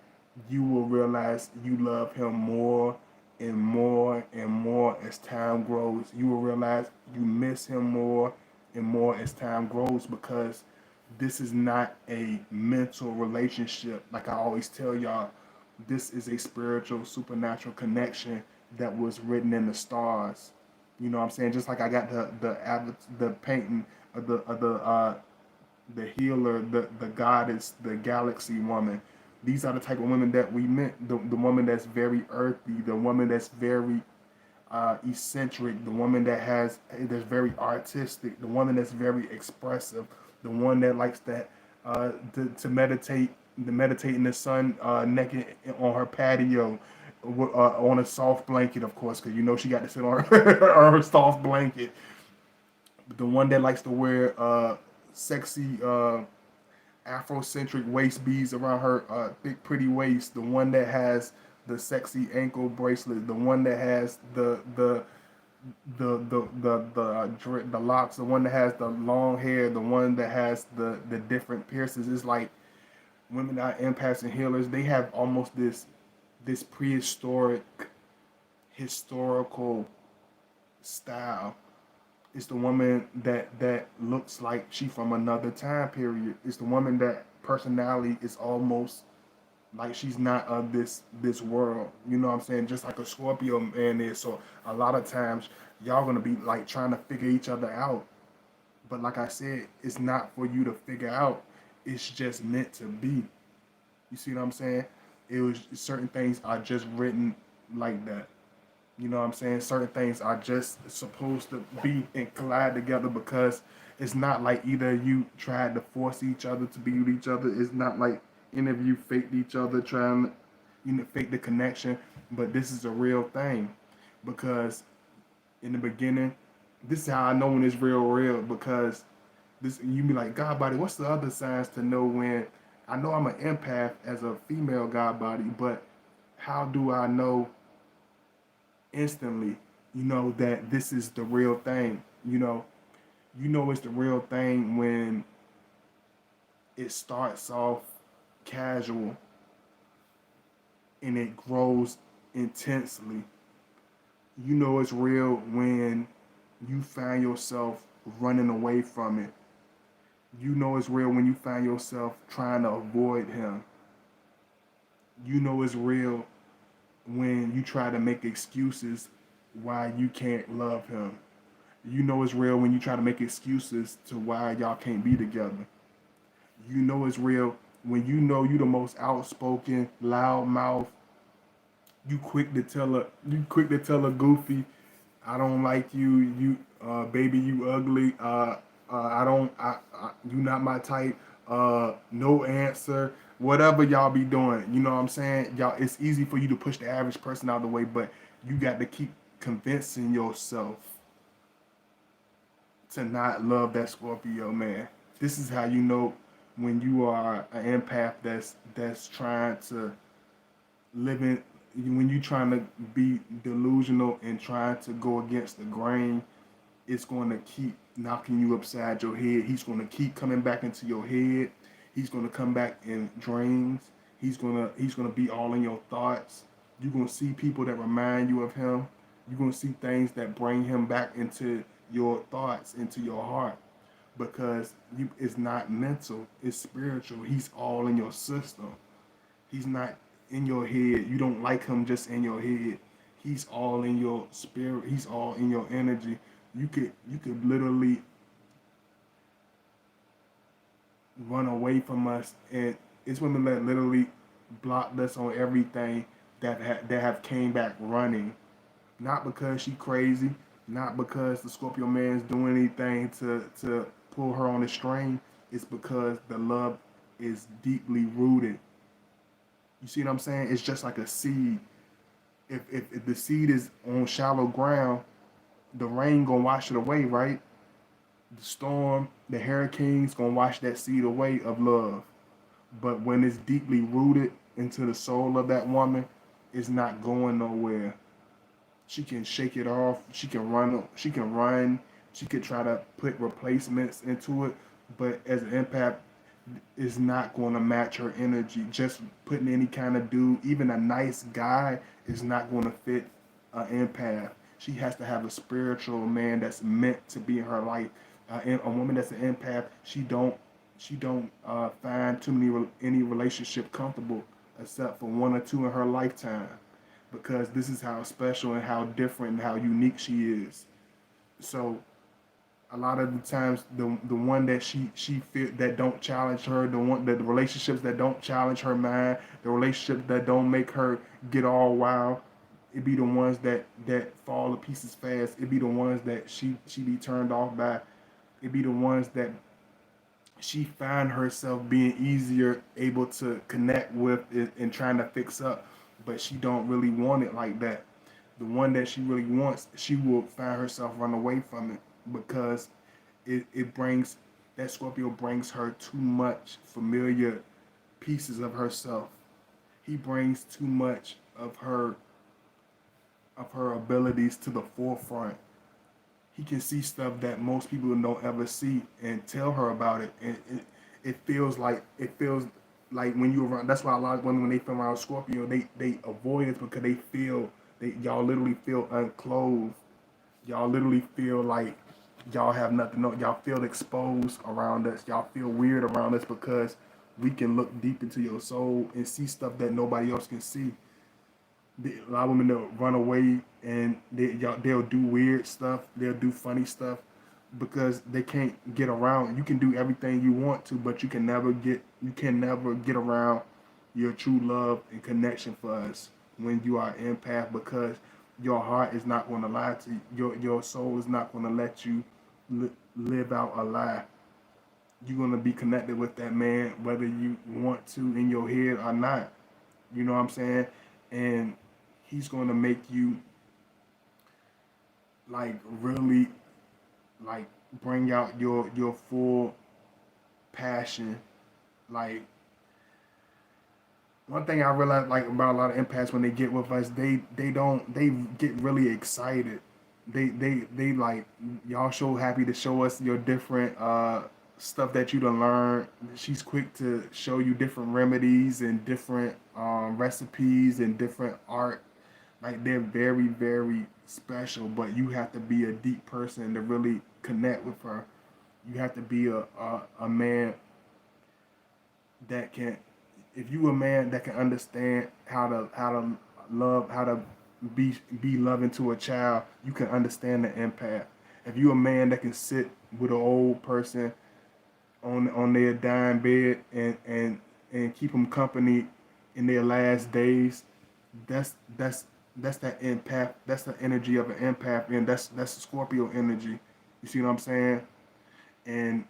You will realize you love him more and more and more as time grows. You will realize you miss him more and more as time grows because this is not a mental relationship. Like I always tell y'all, this is a spiritual, supernatural connection that was written in the stars. You know what I'm saying? Just like I got the painting of the healer, the goddess, the galaxy woman. These are the type of women that we meant. The woman that's very earthy, the woman that's very eccentric, the woman that's very artistic, the woman that's very expressive, the one that likes to meditate in the sun, naked on her patio, on a soft blanket, of course, because she got to sit on on her soft blanket. The one that likes to wear sexy Afrocentric waist beads around her thick, pretty waist. The one that has the sexy ankle bracelet. The one that has the locks. The one that has the long hair. The one that has the different piercings. It's like women that are empaths and healers. They have almost this prehistoric, historical style. It's the woman that looks like she from another time period. It's the woman that personality is almost like she's not of this world. You know what I'm saying? Just like a Scorpio man is. So a lot of times y'all gonna be like trying to figure each other out. But like I said, it's not for you to figure out. It's just meant to be. You see what I'm saying? It was certain things are just written like that. You know what I'm saying? Certain things are just supposed to be and collide together because it's not like either you tried to force each other to be with each other. It's not like any of you faked each other trying to, fake the connection. But this is a real thing because in the beginning, this is how I know when it's real because this you be like, God body, what's the other signs to know when I know I'm an empath as a female God body, but how do I know instantly, that this is the real thing? It's the real thing when it starts off casual and it grows intensely. It's real when you find yourself running away from it. It's real when you find yourself trying to avoid him. It's real when you try to make excuses why you can't love him. It's real when you try to make excuses to why y'all can't be together. It's real when you the most outspoken, loud mouth. You quick to tell a goofy, I don't like you. Baby, you ugly. I don't. You not my type. No answer. Whatever y'all be doing, you know what I'm saying? Y'all, it's easy for you to push the average person out of the way, but you got to keep convincing yourself to not love that Scorpio man. This is how you know when you are an empath that's trying to live in, when you trying to be delusional and trying to go against the grain. It's going to keep knocking you upside your head. He's going to keep coming back into your head. He's going to come back in dreams. He's gonna be all in your thoughts. You're gonna see people that remind you of him. You're gonna see things that bring him back into your thoughts, into your heart, because it's not mental, it's spiritual. He's all in your system. He's not in your head. You don't like him just in your head. He's all in your spirit. He's all in your energy. You could literally run away from us, and it's women that literally blocked us on everything that have came back running, not because she crazy, not because the Scorpio man's doing anything to pull her on the string. It's because the love is deeply rooted. You see what I'm saying? It's just like a seed. If the seed is on shallow ground, the rain gonna wash it away, right? The storm, the hurricanes gonna wash that seed away of love. But when it's deeply rooted into the soul of that woman, it's not going nowhere. She can shake it off. She can run. She can run. She could try to put replacements into it, but as an empath, is not going to match her energy. Just putting any kind of dude, even a nice guy, is not going to fit an empath. She has to have a spiritual man that's meant to be in her life. A woman that's an empath, she don't find too many any relationship comfortable except for one or two in her lifetime, because this is how special and how different and how unique she is. So a lot of the times the one that she feel that don't challenge her, the relationships that don't challenge her mind, the relationships that don't make her get all wild, it be the ones that fall to pieces fast. It be the ones that she be turned off by. It be the ones that she find herself being easier able to connect with and trying to fix up, but she don't really want it like that. The one that she really wants, she will find herself run away from it because it brings that Scorpio brings her too much familiar pieces of herself. He brings too much of her abilities to the forefront. He can see stuff that most people don't ever see and tell her about it. And it feels like when you around. That's why a lot of women when they feel around Scorpio, they avoid it because they feel y'all literally feel unclothed. Y'all literally feel like y'all have nothing. No, y'all feel exposed around us. Y'all feel weird around us because we can look deep into your soul and see stuff that nobody else can see. A lot of women will run away and they'll do weird stuff. They'll do funny stuff because they can't get around. You can do everything you want to, but you can never get around your true love and connection for us when you are empath because your heart is not going to lie to you. Your soul is not going to let you live out a lie. You're going to be connected with that man whether you want to in your head or not. You know what I'm saying? And he's going to make you like really like bring out your full passion. Like one thing I realize like about a lot of empaths when they get with us, they get really excited. They like y'all so happy to show us your different stuff that you done learned. She's quick to show you different remedies and different recipes and different art. Like they're very, very special, but you have to be a deep person to really connect with her. You have to be a man that can, if you a man that can understand how to love, how to be loving to a child, you can understand the empath. If you a man that can sit with an old person on their dying bed and keep them company in their last days, that's that's that empath. That's the energy of an empath, and that's Scorpio energy. You see what I'm saying? And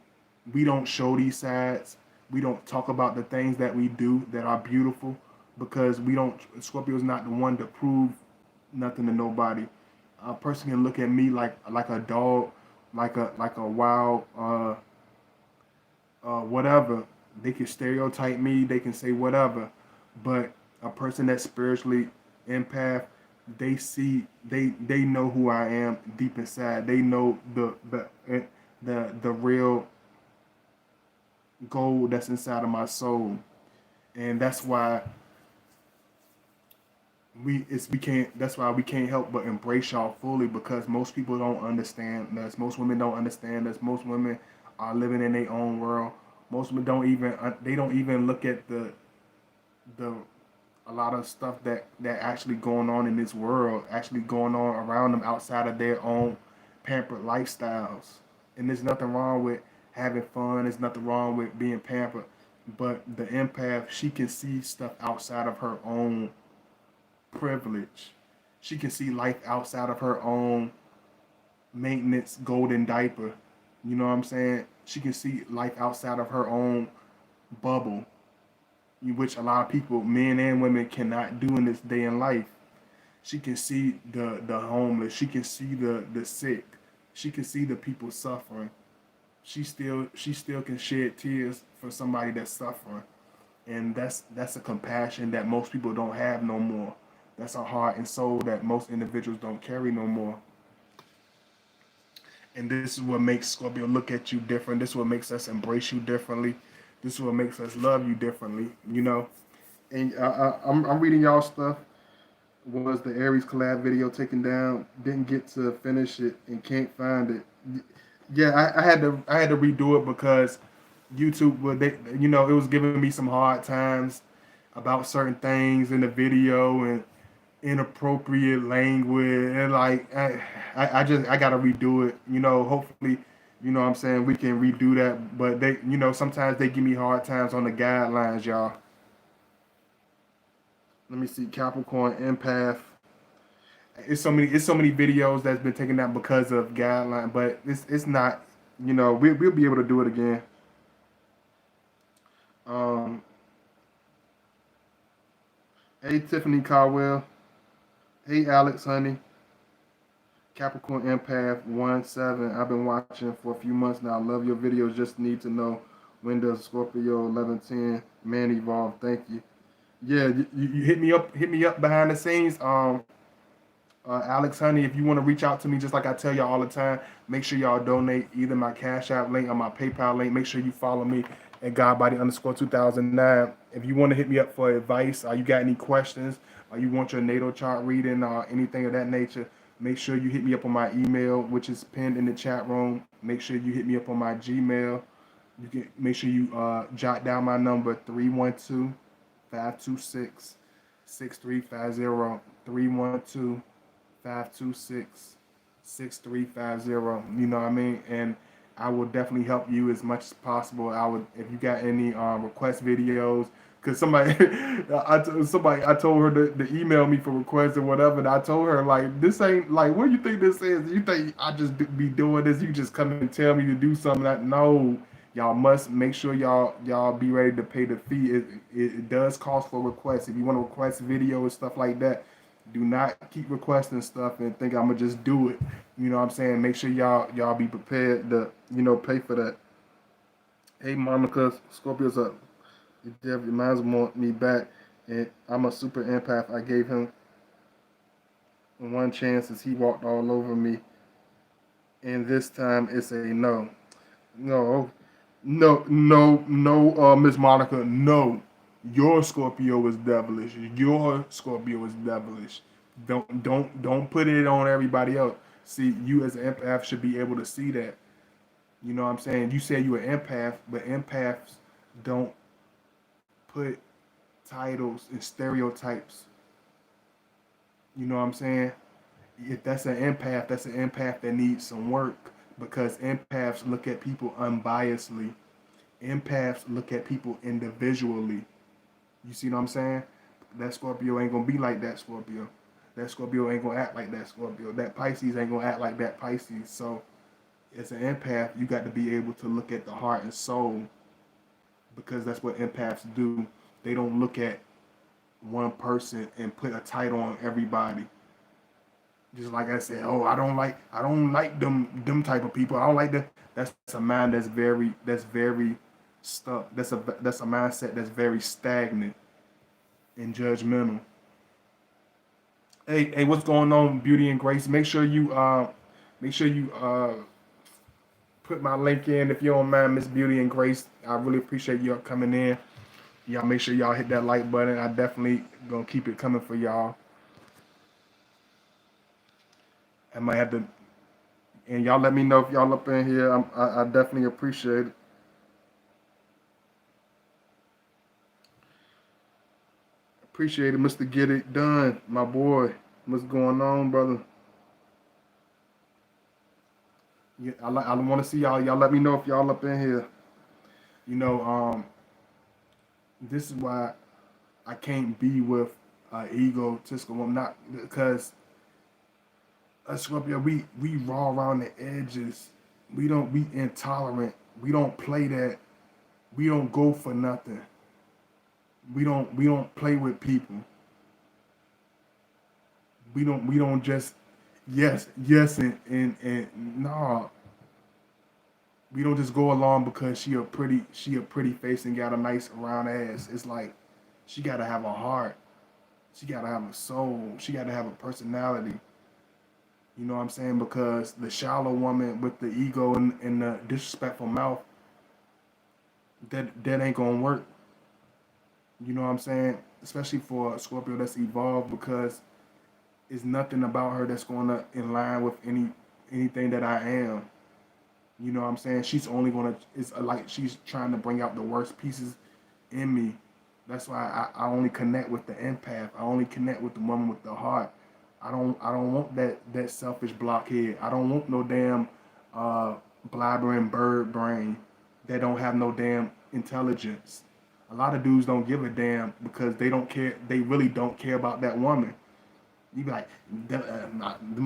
we don't show these sides. We don't talk about the things that we do that are beautiful because we don't. Scorpio's not the one to prove nothing to nobody. A person can look at me like a dog, like a wild whatever. They can stereotype me. They can say whatever, but a person that's spiritually empath, they know who I am deep inside. They know the real gold that's inside of my soul, and that's why we can't. That's why we can't help but embrace y'all fully because most people don't understand us. Most women don't understand us. Most women are living in their own world. Most women don't even they don't even look at the a lot of stuff that actually going on in this world, actually going on around them outside of their own pampered lifestyles. And there's nothing wrong with having fun. There's nothing wrong with being pampered. But the empath, she can see stuff outside of her own privilege. She can see life outside of her own maintenance golden diaper. You know what I'm saying? She can see life outside of her own bubble, which a lot of people, men and women, cannot do in this day in life. She can see the homeless. She can see the sick. She can see the people suffering. She still can shed tears for somebody that's suffering, and that's a compassion that most people don't have no more. That's a heart and soul that most individuals don't carry no more. And this is what makes Scorpio look at you different. This is what makes us embrace you differently. This is what makes us love you differently. You know. And I'm reading y'all stuff. Was the Aries collab video taken down? Didn't get to finish it and can't find it. Yeah, I had to redo it because YouTube it was giving me some hard times about certain things in the video and inappropriate language and like I gotta redo it. Hopefully, what I'm saying, we can redo that. But they sometimes they give me hard times on the guidelines, y'all. Let me see, Capricorn empath. It's so many videos that's been taken out because of guideline, but it's not. We'll be able to do it again. Um, hey Tiffany Caldwell. Hey Alex, honey. Capricorn Empath 1-7. I've been watching for a few months now. I love your videos. Just need to know when does Scorpio 1110 man evolve. Thank you. Yeah, you hit me up behind the scenes. Alex Honey, if you want to reach out to me, just like I tell y'all all the time, make sure y'all donate either my Cash App link or my PayPal link. Make sure you follow me at Godbody_2009. If you want to hit me up for advice, or you got any questions, or you want your natal chart reading, or anything of that nature, make sure you hit me up on my email, which is pinned in the chat room. Make sure you hit me up on my Gmail. You can make sure you jot down my number 312-526-6350. 312-526-6350. You know what I mean? And I will definitely help you as much as possible. I would, if you got any request videos, because somebody, I told her to email me for requests or whatever, and I told her like, this ain't like, what do you think this is? You think I just be doing this? You just come and tell me to do something? That no, y'all must make sure y'all be ready to pay the fee. It does cost for requests. If you want to request video and stuff like that, do not keep requesting stuff and think I'm gonna just do it. You know what I'm saying? Make sure y'all be prepared to pay for that. Hey Monica, Scorpio's up. Jeff reminds me back, and I'm a super empath. I gave him one chance as he walked all over me, and this time it's a no. No, no, Miss Monica, no. Your Scorpio is devilish. Your Scorpio is devilish. Don't put it on everybody else. See, you as an empath should be able to see that. You know what I'm saying? You say you're an empath, but empaths don't put titles and stereotypes. You know what I'm saying? If that's an empath that needs some work, because empaths look at people unbiasedly. Empaths look at people individually. You see what I'm saying? That Scorpio ain't gonna be like that Scorpio. That Scorpio ain't gonna act like that Scorpio. That Pisces ain't gonna act like that Pisces. So, as an empath, you got to be able to look at the heart and soul, because that's what empaths do. They don't look at one person and put a title on everybody. Just like I said, oh, I don't like them type of people. I don't like that. That's a mind that's very stuck. That's a mindset that's very stagnant and judgmental. Hey, what's going on, Beauty and Grace? Make sure you put my link in if you don't mind, Miss Beauty and Grace. I really appreciate y'all coming in. Y'all make sure y'all hit that like button. I definitely gonna keep it coming for y'all. I might have to, and y'all let me know if y'all up in here. I definitely appreciate it. Appreciate it, Mr. Get It Done, my boy. What's going on, brother? Yeah, I want to see y'all. Y'all let me know if y'all up in here. You know, this is why I can't be with egotistical woman. Not because us Scorpio, we raw around the edges. We intolerant. We don't play that. We don't go for nothing. We don't play with people. We don't just yes and nah. We don't just go along because she a pretty face and got a nice round ass. It's like she gotta have a heart. She gotta have a soul. She gotta have a personality. You know what I'm saying? Because the shallow woman with the ego and the disrespectful mouth, that ain't gonna work. You know what I'm saying? Especially for a Scorpio that's evolved, because it's nothing about her that's gonna in line with anything that I am. You know what I'm saying? She's only gonna, it's like she's trying to bring out the worst pieces in me. That's why I only connect with the empath. I only connect with the woman with the heart. I don't want that selfish blockhead. I don't want no damn blabbering bird brain that don't have no damn intelligence. A lot of dudes don't give a damn because they don't care. They really don't care about that woman. You be like, the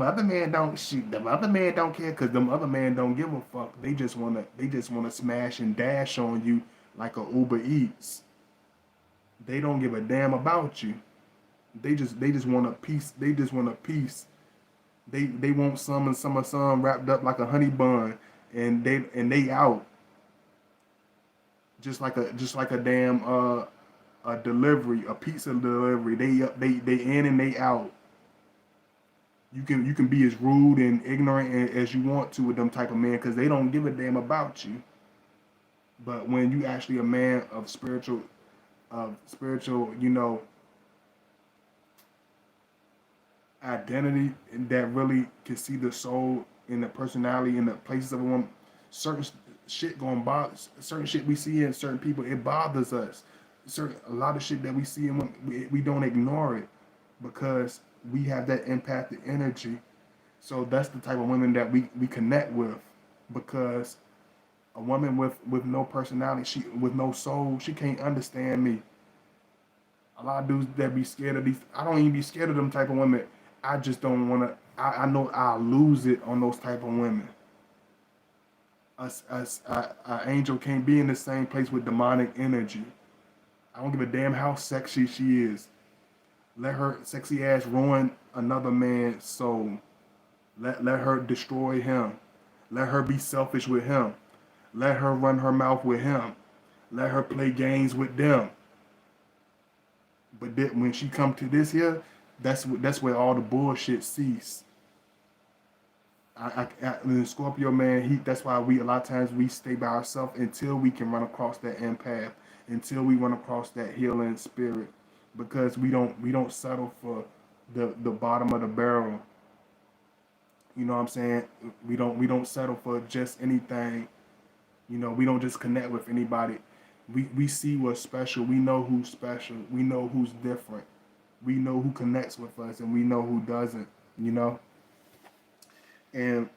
other man don't shoot. The other man don't care because the other man don't give a fuck. They just wanna smash and dash on you like a Uber Eats. They don't give a damn about you. They just want a piece. They just want a piece. They want some and some wrapped up like a honey bun, and they out just like a damn a delivery, a pizza delivery. They in and they out. You can be as rude and ignorant as you want to with them type of men because they don't give a damn about you. But when you actually a man of spiritual, identity that really can see the soul and the personality and the places of a woman, certain shit going bother, certain shit we see in certain people, it bothers us. A lot of shit that we see in women, we don't ignore it because we have that empathic energy. So that's the type of women that we connect with, because a woman with no personality, she with no soul, she can't understand me. A lot of dudes that be scared of these, I don't even be scared of them type of women. I just don't want to. I know I'll lose it on those type of women. A angel can't be in the same place with demonic energy. I don't give a damn how sexy she is. Let her sexy ass ruin another man's soul. Let her destroy him. Let her be selfish with him. Let her run her mouth with him. Let her play games with them. But then when she come to this here, that's where all the bullshit cease. The Scorpio man, that's why a lot of times we stay by ourselves until we can run across that empath, until we run across that healing spirit, because we don't settle for the bottom of the barrel. You know what I'm saying? We don't settle for just anything. We don't just connect with anybody. We see what's special. We know who's special. We know who's different. We know who connects with us, and we know who doesn't. You know. And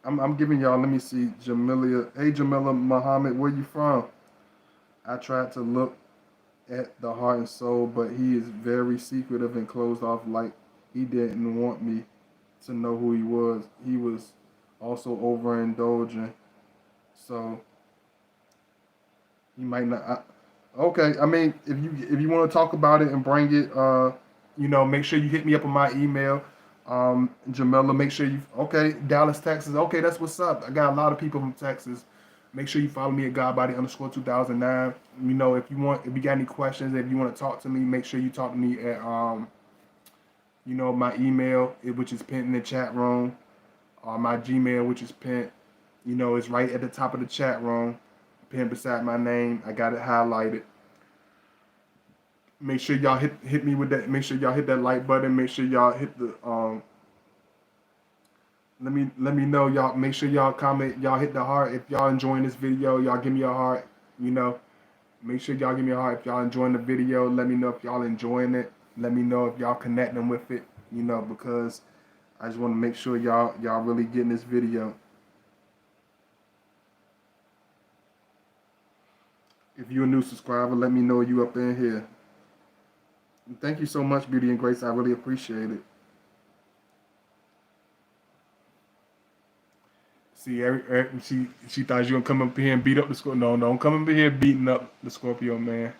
I'm giving y'all. Let me see, Jamila. Hey, Jamila Muhammad, where you from? I tried to look at the heart and soul, but he is very secretive and closed off. Like he didn't want me to know who he was. He was also overindulgent, so he might not. Okay, I mean, if you want to talk about it and bring it, make sure you hit me up on my email. Jamila, make sure you, okay, Dallas, Texas. Okay, that's what's up. I got a lot of people from Texas. Make sure you follow me at Godbody_2009. If you got any questions, if you want to talk to me, make sure you talk to me at, my email, which is pinned in the chat room, or my Gmail, which is pinned, it's right at the top of the chat room, pinned beside my name. I got it highlighted. Make sure y'all hit me with that. Make sure y'all hit that like button. Make sure y'all hit the let me know, y'all. Make sure y'all comment. Y'all hit the heart if y'all enjoying this video. Y'all give me a heart. Make sure y'all give me a heart if y'all enjoying the video. Let me know if y'all enjoying it. Let me know if y'all connecting with it. Because I just want to make sure y'all really getting this video. If you're a new subscriber, let me know you up in here. Thank you so much, Beauty and Grace. I really appreciate it. See, she thought you were gonna come up here and beat up the Scorpio. No, don't come up here beating up the Scorpio, man.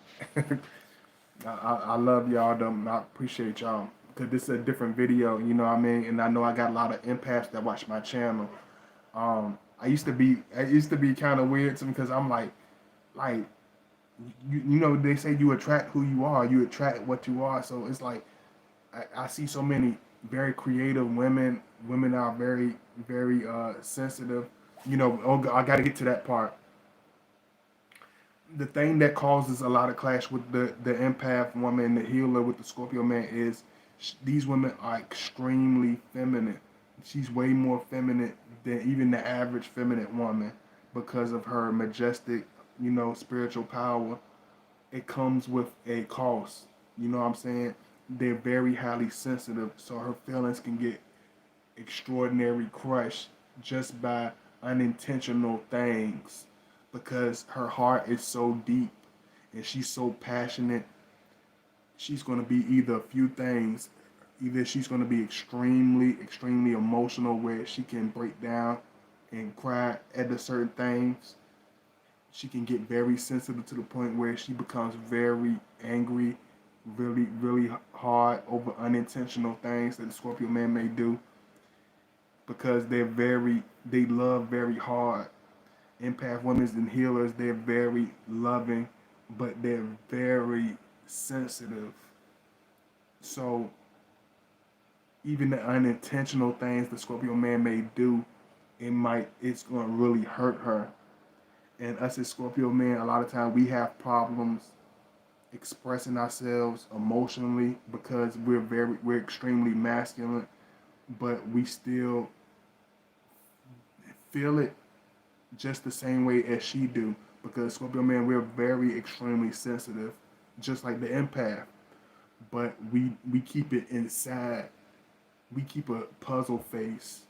I love y'all, though. I appreciate y'all, because this is a different video, you know what I mean? And I know I got a lot of empaths that watch my channel. I used to be kind of weird to me because I'm like, they say you attract who you are, you attract what you are. So it's like I see so many very creative women. Women are very, very sensitive. I got to get to that part. The thing that causes a lot of clash with the empath woman, the healer with the Scorpio man, is these women are extremely feminine. She's way more feminine than even the average feminine woman because of her majestic, spiritual power. It comes with a cost. You know what I'm saying? They're very highly sensitive, so her feelings can get extraordinary crushed just by unintentional things, because her heart is so deep and she's so passionate. She's going to be either a few things. Either she's going to be extremely, extremely emotional, where she can break down and cry at the certain things. She can get very sensitive to the point where she becomes very angry, really, really hard over unintentional things that the Scorpio man may do. because they love very hard. Empath women and healers, they're very loving, but they're very sensitive. So even the unintentional things the Scorpio man may do, it's gonna really hurt her. And us as Scorpio men, a lot of times we have problems expressing ourselves emotionally because we're extremely masculine, but we still feel it just the same way as she do. Because Scorpio man, we're very extremely sensitive, just like the empath. But we keep it inside. We keep a puzzle face.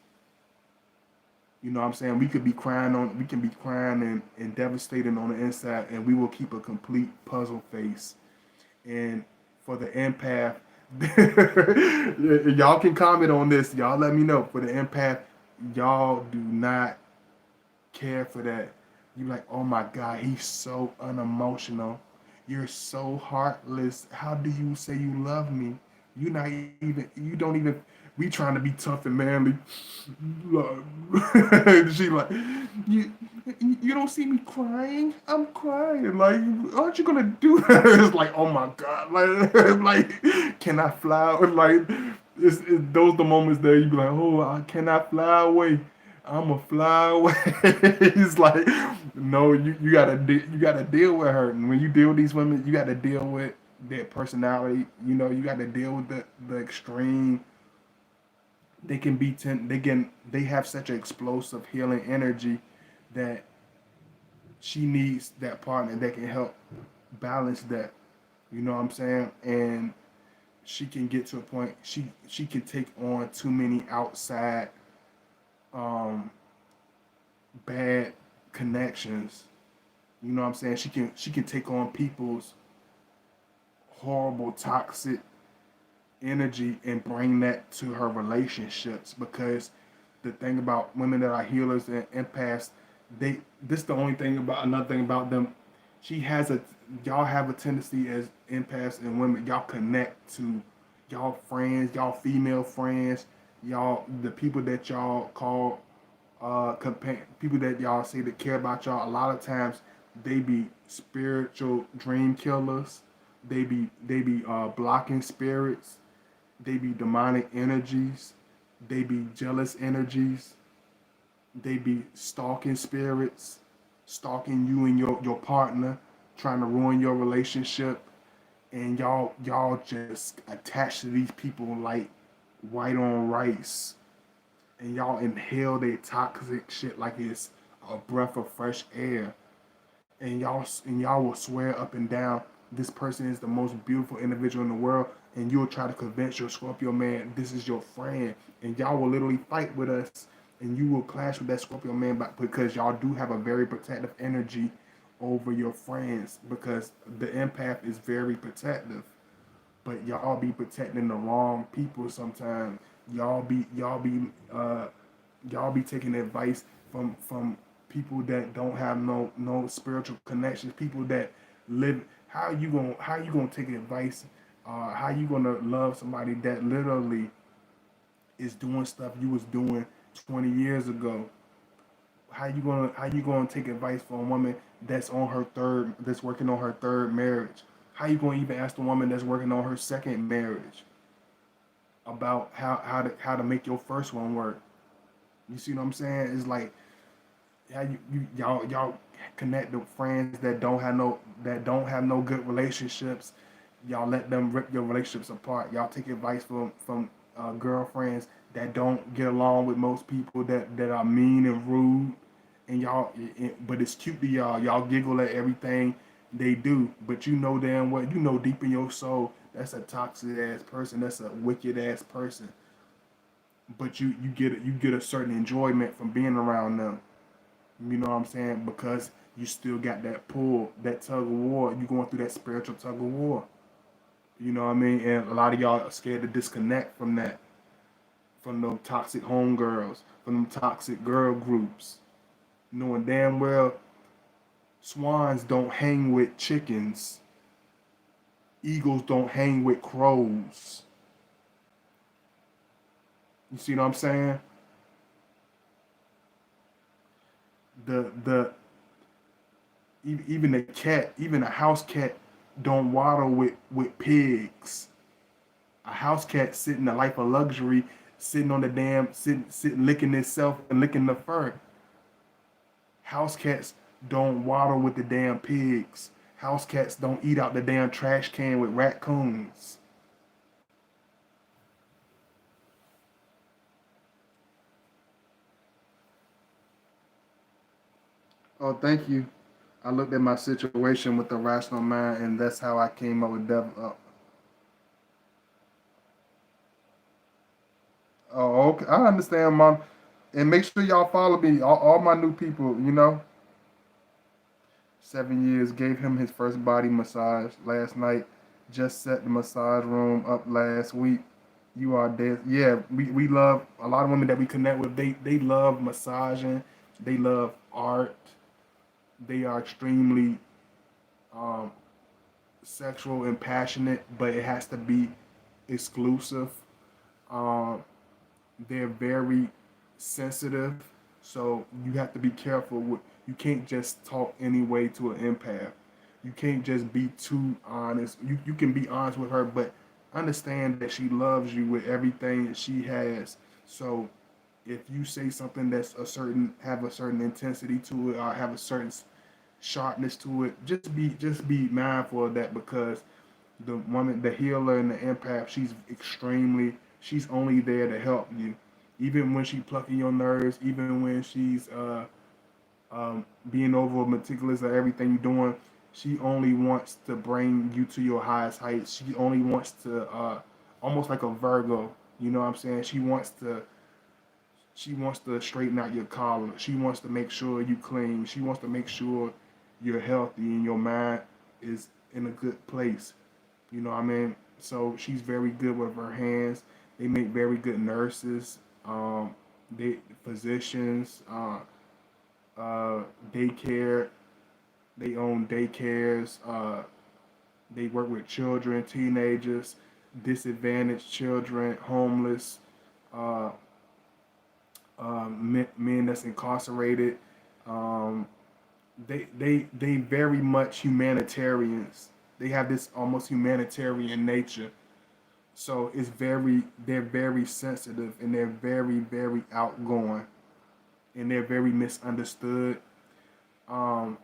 You know what I'm saying? We can be crying and devastated on the inside, and we will keep a complete puzzle face. And for the empath, y'all can comment on this. Y'all let me know. For the empath, y'all do not care for that. You're like, oh my God, he's so unemotional. You're so heartless. How do you say you love me? You don't even, we trying to be tough and manly. She like, you, you don't see me crying? I'm crying. Like, aren't you gonna do that? It's like, oh my God. Like, can I fly? Like, those the moments that you be like, oh, I cannot fly away. I'm a fly away. It's like, no, you gotta deal with her. And when you deal with these women, you gotta deal with their personality. You know, you gotta deal with the extreme. They have such an explosive healing energy that she needs that partner that can help balance that. You know what I'm saying? And she can get to a point she can take on too many outside um bad connections. You know what I'm saying? She can take on people's horrible toxic energy and bring that to her relationships because the thing about women that are healers and empaths, they this the only thing about another thing about them. She has a y'all have a tendency as empaths and women, y'all connect to y'all friends, y'all female friends, y'all the people that y'all call people that y'all say that care about y'all. A lot of times they be spiritual dream killers. They be blocking spirits. They be demonic energies. They be jealous energies. They be stalking spirits, stalking you and your partner, trying to ruin your relationship. And y'all just attached to these people like white on rice. And y'all inhale their toxic shit like it's a breath of fresh air. And y'all will swear up and down this person is the most beautiful individual in the world, and you'll try to convince your Scorpio man this is your friend, and y'all will literally fight with us, and you will clash with that Scorpio man because y'all do have a very protective energy over your friends because the empath is very protective, but y'all be protecting the wrong people sometimes. Y'all be y'all be y'all be taking advice from people that don't have no spiritual connections, people that live. How you gonna take advice? How you gonna love somebody that literally is doing stuff you was doing 20 years ago? How you gonna take advice from a woman that's working on her third marriage? How you gonna even ask the woman that's working on her second marriage about how to make your first one work? You see what I'm saying? It's like how y'all connect to friends that don't have no good relationships. Y'all let them rip your relationships apart. Y'all take advice from girlfriends that don't get along with most people that are mean and rude. And but it's cute to y'all. Y'all giggle at everything they do, but you know damn well, you know deep in your soul that's a toxic ass person. That's a wicked ass person. But you get a certain enjoyment from being around them. You know what I'm saying? Because you still got that pull, that tug of war. You going through that spiritual tug of war. You know what I mean? And a lot of y'all are scared to disconnect from that, from them toxic homegirls, from them toxic girl groups, knowing damn well swans don't hang with chickens, eagles don't hang with crows. You see what I'm saying? the even a cat, even a house cat, don't waddle with pigs. A house cat sitting a life of luxury, sitting on the damn, sitting licking itself and licking the fur. House cats don't waddle with the damn pigs. House cats don't eat out the damn trash can with raccoons. Oh, thank you. I looked at my situation with the rational mind, and that's how I came up with devil. Oh, okay. I understand, Mom. And make sure y'all follow me. All my new people, 7 years, gave him his first body massage last night. Just set the massage room up last week. You are dead. Yeah, we love a lot of women that we connect with. They love massaging. They love art. They are extremely um, sexual and passionate, but it has to be exclusive. Um, they're very sensitive, so you have to be careful. You can't just talk anyway to an empath. You can't just be too honest. You can be honest with her, but understand that she loves you with everything that she has. So if you say something that's have a certain intensity to it, or have a certain sharpness to it, just be mindful of that, because the woman, the healer and the empath, she's only there to help you. Even when she's plucking your nerves, even when she's being over meticulous of everything you're doing, she only wants to bring you to your highest heights. She only wants to, almost like a Virgo, you know what I'm saying? She wants to straighten out your collar. She wants to make sure you clean. She wants to make sure you're healthy and your mind is in a good place. You know what I mean? So she's very good with her hands. They make very good nurses, they physicians, daycare. They own daycares. They work with children, teenagers, disadvantaged children, homeless, uh, men that's incarcerated. Um, they very much humanitarians. They have this almost humanitarian nature. So they're very sensitive, and they're very outgoing, and they're very misunderstood. Um,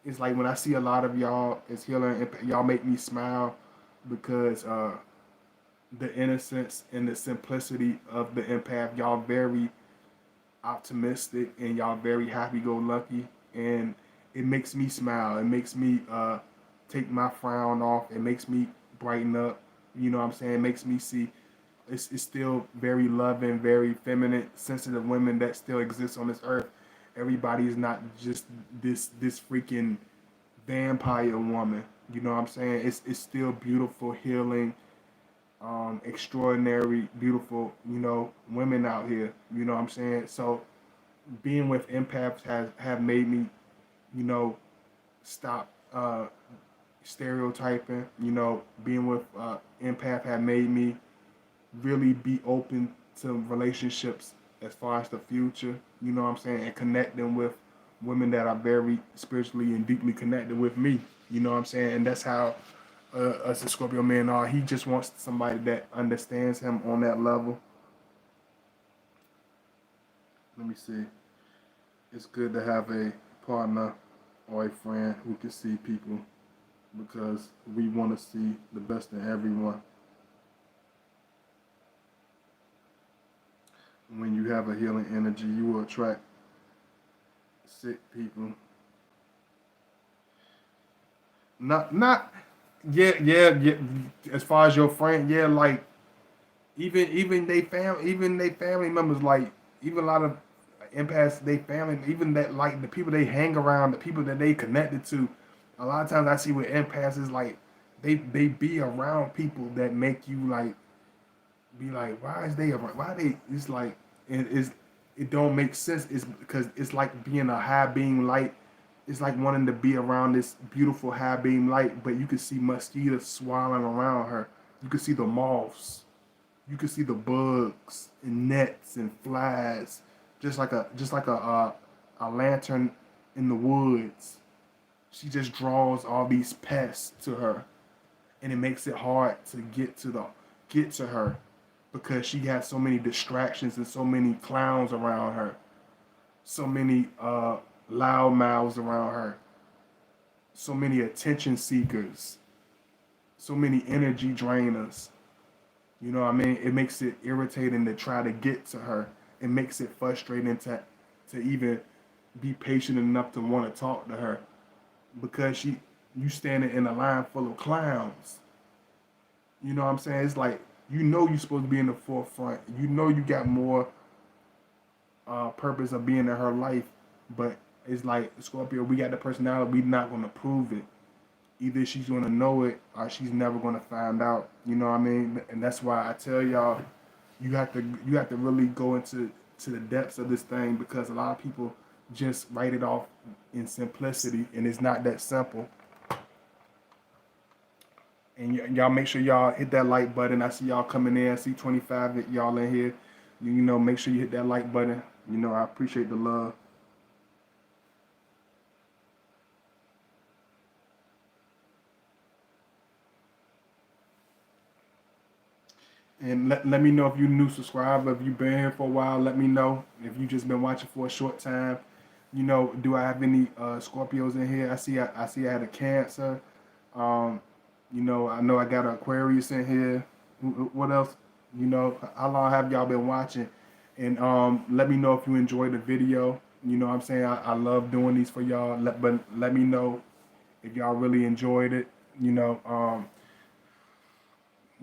it's like when I see a lot of y'all as healer, y'all make me smile, because the innocence and the simplicity of the empath, y'all very optimistic, and y'all very happy-go-lucky, and it makes me smile. It makes me take my frown off. It makes me brighten up. You know what I'm saying? It makes me see it's still very loving, very feminine, sensitive women that still exist on this earth. Everybody is not just this freaking vampire woman. You know what I'm saying? It's still beautiful, healing, extraordinary, beautiful, women out here. You know what I'm saying? So being with empaths has have made me, you know, stop stereotyping. Being with empath have made me really be open to relationships as far as the future. You know what I'm saying? And connecting with women that are very spiritually and deeply connected with me. You know what I'm saying? And that's how us as Scorpio men are. He just wants somebody that understands him on that level. Let me see. It's good to have a partner or a friend who can see people, because we want to see the best in everyone. When you have a healing energy, you will attract sick people. Not yeah. As far as your friend, yeah, like even they family members, like even a lot of empaths, they family, even that, like the people they hang around, the people that they connected to. A lot of times I see with empaths is like they be around people that make you like be like, why is they around? Why they? It's like it don't make sense. It's because it's like being a high beam light. It's like wanting to be around this beautiful high beam light, but you can see mosquitoes swarming around her. You can see the moths. You can see the bugs and nets and flies, just like a a lantern in the woods. She just draws all these pests to her, and it makes it hard to get to her because she has so many distractions and so many clowns around her, so many loud mouths around her, so many attention seekers, so many energy drainers. You know what I mean? It makes it irritating to try to get to her. It makes it frustrating to even be patient enough to want to talk to her because you standing in a line full of clowns. You know what I'm saying? It's like you're supposed to be in the forefront. You got more purpose of being in her life, but it's like Scorpio. We got the personality. We not gonna prove it. Either she's gonna know it or she's never gonna find out. You know what I mean? And that's why I tell y'all, you have to really go to the depths of this thing because a lot of people just write it off in simplicity, and it's not that simple. And y'all make sure y'all hit that like button. I see y'all coming in. I see 25 of y'all in here. Make sure you hit that like button. I appreciate the love. And let me know if you new subscriber, if you've been here for a while, let me know. If you just been watching for a short time, do I have any Scorpios in here? I see I had a Cancer. Um, I know I got an Aquarius in here. What else? How long have y'all been watching? And let me know if you enjoyed the video. You know what I'm saying? I love doing these for y'all. But let me know if y'all really enjoyed it.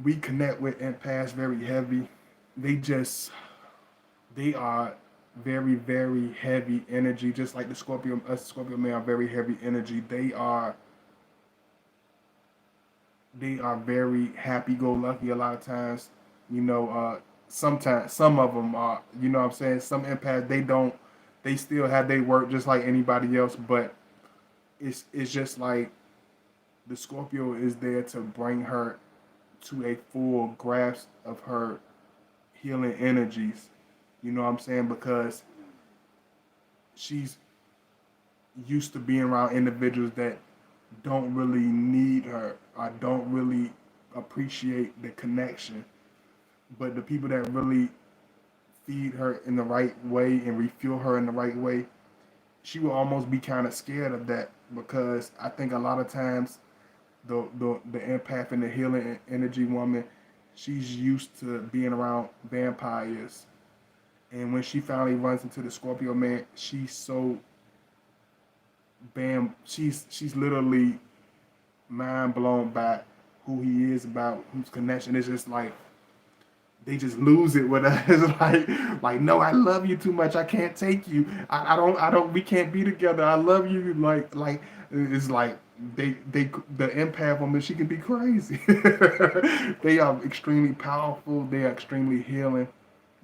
We connect with empaths very heavy. They are very, very heavy energy, just like us Scorpio men are very heavy energy. They are very happy go lucky a lot of times. Sometimes some of them are, what I'm saying? Some empaths they still have their work just like anybody else, but it's just like the Scorpio is there to bring her to a full grasp of her healing energies. You know what I'm saying? Because she's used to being around individuals that don't really need her or don't really appreciate the connection. But the people that really feed her in the right way and refuel her in the right way, she will almost be kind of scared of that because I think a lot of times the empath and the healing energy woman, she's used to being around vampires. And when she finally runs into the Scorpio man, she's so she's literally mind blown by who he is, about whose connection. It's just like they just lose it with us. It's like no, I love you too much. I can't take you. I don't. We can't be together. I love you. Like it's like the empath woman. She can be crazy. They are extremely powerful. They are extremely healing,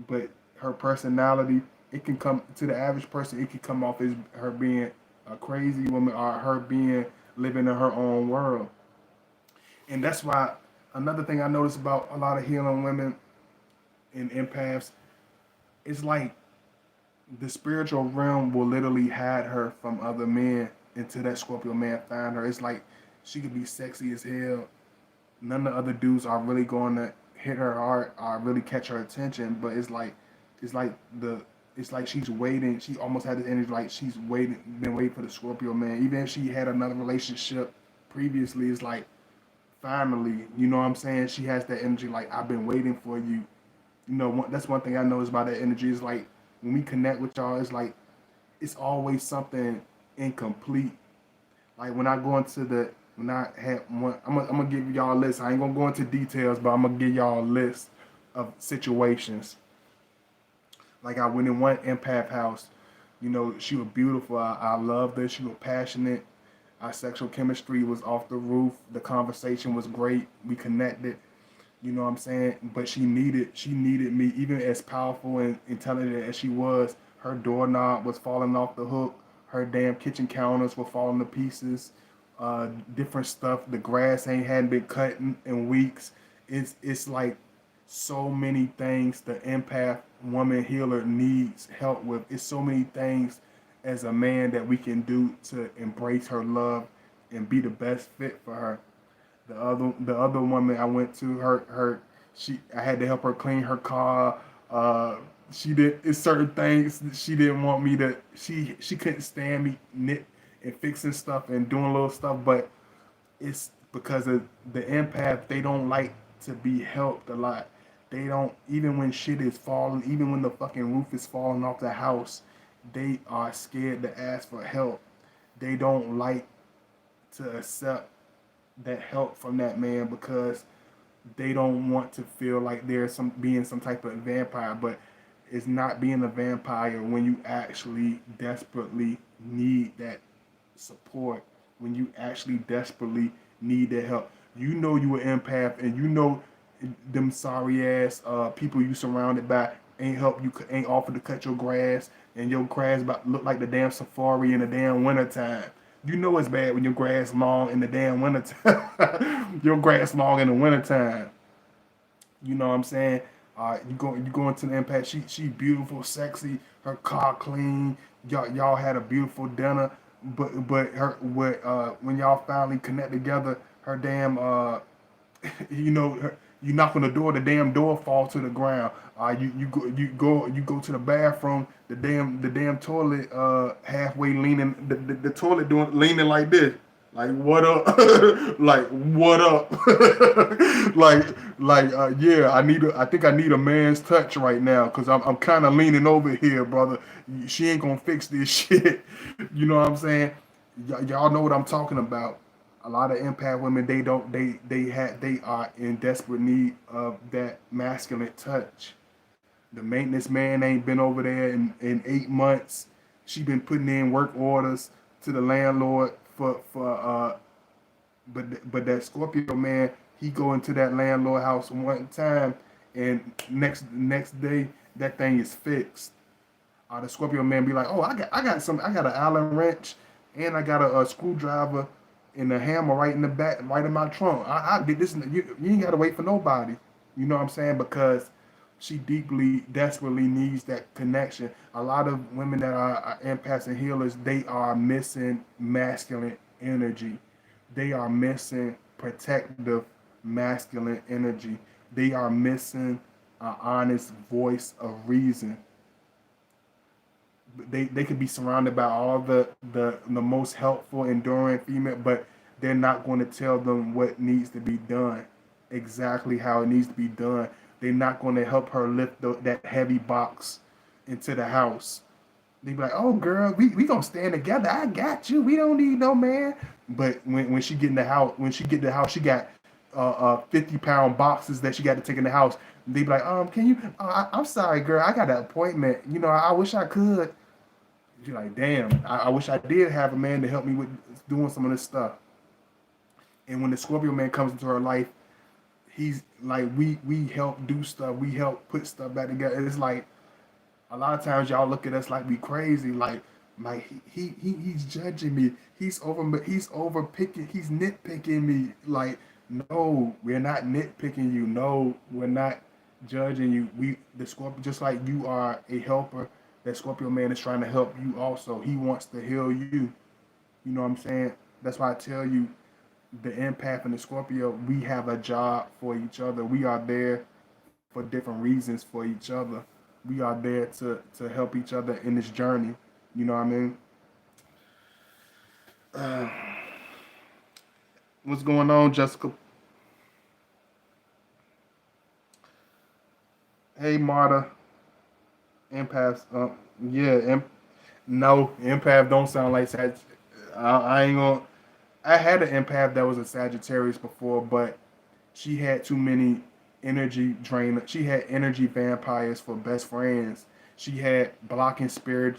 but her personality, it can come to the average person. It can come off as her being a crazy woman or her being living in her own world. And that's why another thing I notice about a lot of healing women and empaths, it's like the spiritual realm will literally hide her from other men until that Scorpio man find her. It's like she could be sexy as hell. None of the other dudes are really going to hit her heart or really catch her attention. But it's like the it's like she's waiting. She almost had this energy like she's been waiting for the Scorpio man. Even if she had another relationship previously, it's like finally, you know what I'm saying? She has that energy like I've been waiting for you. That's one thing I notice about that energy is like when we connect with y'all, it's like it's always something incomplete. Like when I had one, I'm gonna give y'all a list. I ain't gonna go into details, but I'm gonna give y'all a list of situations. Like I went in one empath house. She was beautiful. I loved her. She was passionate. Our sexual chemistry was off the roof. The conversation was great. We connected. You know what I'm saying? But she needed me, even as powerful and intelligent as she was. Her doorknob was falling off the hook. Her damn kitchen counters were falling to pieces. Different stuff. The grass hadn't been cut in weeks. It's like so many things the empath woman healer needs help with. It's so many things as a man that we can do to embrace her love and be the best fit for her. The other woman I went to, her she I had to help her clean her car. Uh, she did it's certain things that she didn't want me to. She couldn't stand me knit and fixing stuff and doing little stuff, but it's because of the empath. They don't like to be helped a lot. They don't, even when shit is falling, even when the fucking roof is falling off the house, they are scared to ask for help. They don't like to accept that help from that man because they don't want to feel like they're some being some type of vampire. But it's not being a vampire when you actually desperately need that support, when you actually desperately need their help. You know you an empath, and you know them sorry ass people you surrounded by ain't help you, ain't offered to cut your grass, and your grass about to look like the damn safari in the damn wintertime. You know it's bad when your grass long in the damn wintertime. Your grass long in the wintertime. You know what I'm saying? You go into the impact. She beautiful, sexy. Her car clean. Y'all had a beautiful dinner. But her when y'all finally connect together, her damn you knock on the door, the damn door falls to the ground. You go to the bathroom, the damn toilet halfway leaning, the toilet doing leaning like this. Like what up? Like what up? Yeah, I think I need a man's touch right now because I'm kind of leaning over here, brother. She ain't gonna fix this shit. You know what I'm saying? Y'all know what I'm talking about. A lot of empath women, they don't they are in desperate need of that masculine touch. The maintenance man ain't been over there in 8 months. She been putting in work orders to the landlord for but that Scorpio man, he go into that landlord house one time, and next day that thing is fixed. The Scorpio man be like, oh, I got an Allen wrench, and I got a screwdriver and a hammer right in the back, right in my trunk. I did this. You ain't gotta wait for nobody. You know what I'm saying? Because she deeply, desperately needs that connection. A lot of women that are empaths and healers, they are missing masculine energy. They are missing protective masculine energy. They are missing an honest voice of reason. They could be surrounded by all the most helpful, enduring female, but they're not going to tell them what needs to be done, exactly how it needs to be done. They're not going to help her lift that heavy box into the house. They be like, "Oh, girl, we gonna stand together. I got you. We don't need no man." But when she get in the house, she got 50-pound boxes that she got to take in the house. They be like, can you? I'm sorry, girl. I got an appointment. I wish I could. You're like, damn, I wish I did have a man to help me with doing some of this stuff. And when the Scorpio man comes into her life, he's like, we help do stuff, we help put stuff back together. It's like a lot of times y'all look at us like we crazy, like he's judging me, he's over picking, he's nitpicking me. Like, no, we're not nitpicking you. No, we're not judging you. The Scorpio, just like you are a helper, that Scorpio man is trying to help you also. He wants to heal you. You know what I'm saying? That's why I tell you, the empath and the Scorpio, we have a job for each other. We are there for different reasons for each other. We are there to help each other in this journey. You know what I mean? Uh, what's going on, Jessica? Hey, Marta. Empaths. Yeah. No, empath don't sound like Sag. I ain't gonna. I had an empath that was a Sagittarius before, but she had too many energy drain. She had energy vampires for best friends. She had blocking spirit.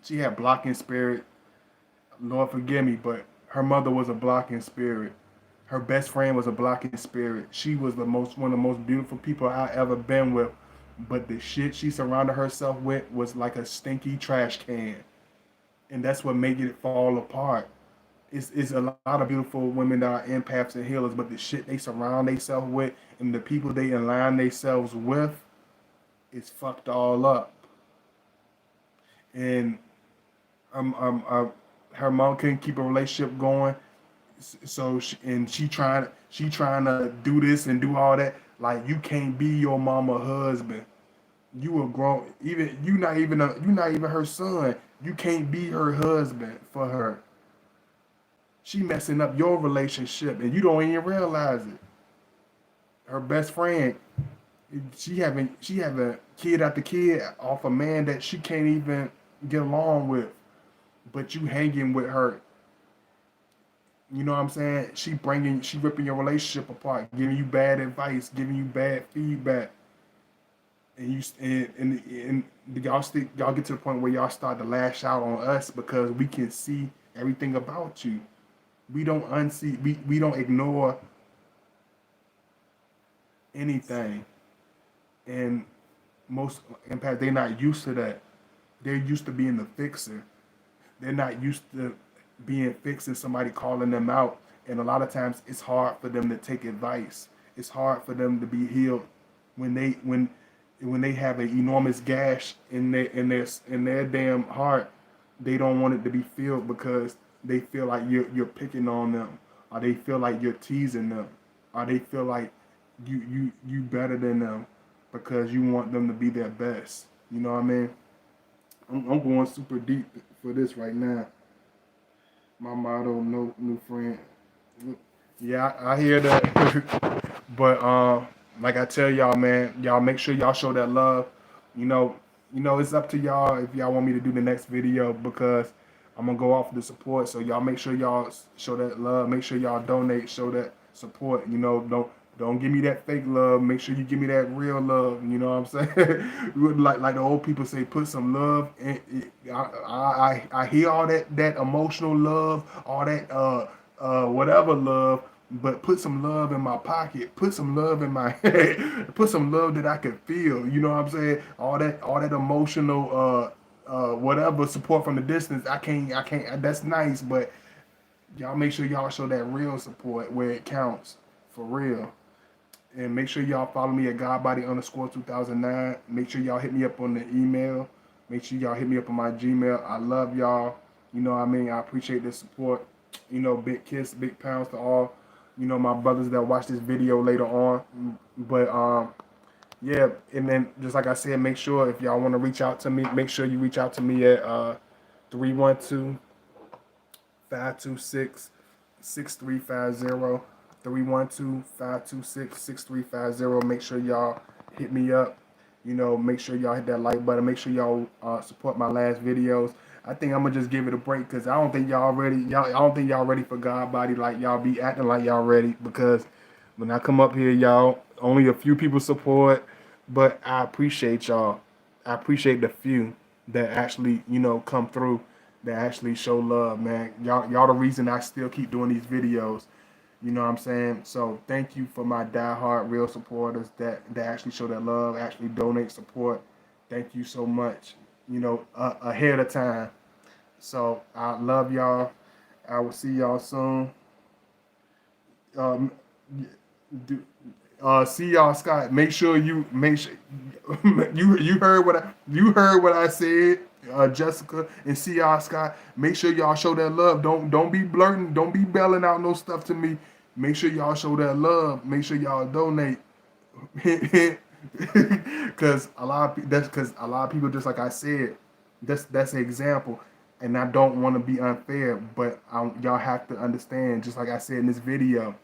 She had blocking spirit. Lord forgive me, but her mother was a blocking spirit. Her best friend was a blocking spirit. She was one of the most beautiful people I ever been with. But the shit she surrounded herself with was like a stinky trash can. And that's what made it fall apart. It's a lot of beautiful women that are empaths and healers, but the shit they surround themselves with and the people they align themselves with is fucked all up. And um, um, uh, her mom couldn't keep a relationship going, so she trying to do this and do all that. Like, you can't be your mama husband. You a grown, even you not even her son. You can't be her husband for her. She messing up your relationship and you don't even realize it. Her best friend, she having kid after kid off a man that she can't even get along with, but you hanging with her. You know what I'm saying? She ripping your relationship apart, giving you bad advice, giving you bad feedback, and y'all get to the point where y'all start to lash out on us because we can see everything about you. We don't unsee, we don't ignore anything, and most impact they're not used to that. They're used to being the fixer. They're not used to being fixed and somebody calling them out. And a lot of times it's hard for them to take advice. It's hard for them to be healed when they have an enormous gash in their damn heart. They don't want it to be filled because they feel like you're picking on them, or they feel like you're teasing them, or they feel like you better than them because you want them to be their best. You know what I mean? I'm going super deep for this right now. My motto, no new friend. Yeah, I hear that. But like I tell y'all, man, y'all make sure y'all show that love. You know, it's up to y'all if y'all want me to do the next video because I'm gonna go off the support. So y'all make sure y'all show that love. Make sure y'all donate. Show that support. Don't give me that fake love. Make sure you give me that real love. You know what I'm saying? like the old people say, put some love. I hear all that emotional love, all that whatever love, but put some love in my pocket. Put some love in my head. Put some love that I can feel. You know what I'm saying? All that emotional whatever support from the distance. I can't. That's nice, but y'all make sure y'all show that real support where it counts for real. And make sure y'all follow me at godbody_2009. Make sure y'all hit me up on the email. Make sure y'all hit me up on my Gmail. I love y'all. You know what I mean? I appreciate the support. Big kiss, big pounds to all, my brothers that watch this video later on. But yeah, and then just like I said, make sure if y'all want to reach out to me, make sure you reach out to me at 312 526 6350. 312-526-6350. Make sure y'all hit me up. Make sure y'all hit that like button. Make sure y'all support my last videos. I think I'm gonna just give it a break because I don't think y'all ready. I don't think y'all ready for God body like y'all be acting like y'all ready. Because when I come up here, y'all only a few people support, but I appreciate y'all. I appreciate the few that actually come through, that actually show love, man. Y'all the reason I still keep doing these videos. You know what I'm saying? So thank you for my diehard real supporters that actually show that love, actually donate support. Thank you so much. Ahead of time. So I love y'all. I will see y'all soon. Um, see y'all, Scott. Make sure you heard what I said. Jessica and see y'all, Scott. Make sure y'all show that love. Don't be blurting. Don't be belling out no stuff to me. Make sure y'all show that love. Make sure y'all donate. Because a lot of people, just like I said, that's an example. And I don't want to be unfair, but y'all have to understand. Just like I said in this video,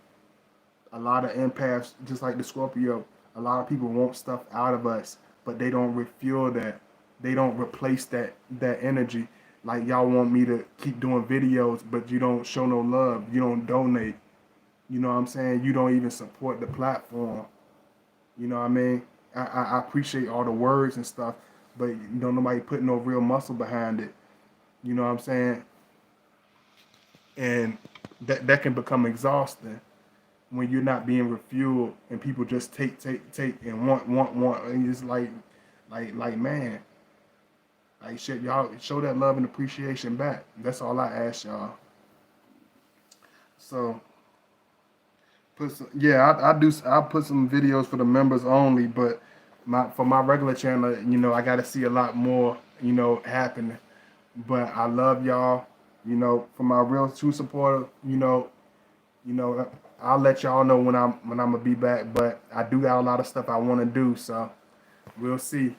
a lot of empaths, just like the Scorpio, a lot of people want stuff out of us, but they don't refuel that. They don't replace that energy. Like y'all want me to keep doing videos, but you don't show no love. You don't donate. You know what I'm saying? You don't even support the platform. You know what I mean? I appreciate all the words and stuff, but nobody putting no real muscle behind it. You know what I'm saying? And that can become exhausting when you're not being refueled and people just take and want, and it's like man, like shit, y'all show that love and appreciation back. That's all I ask y'all. So I put some videos for the members only, but for my regular channel, I got to see a lot more, happening. But I love y'all. You know, for my real true supporter, I'll let y'all know when I'm gonna be back. But I do got a lot of stuff I want to do, so we'll see.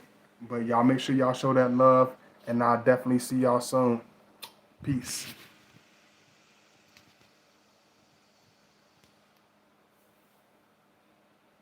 But y'all make sure y'all show that love, and I'll definitely see y'all soon. Peace.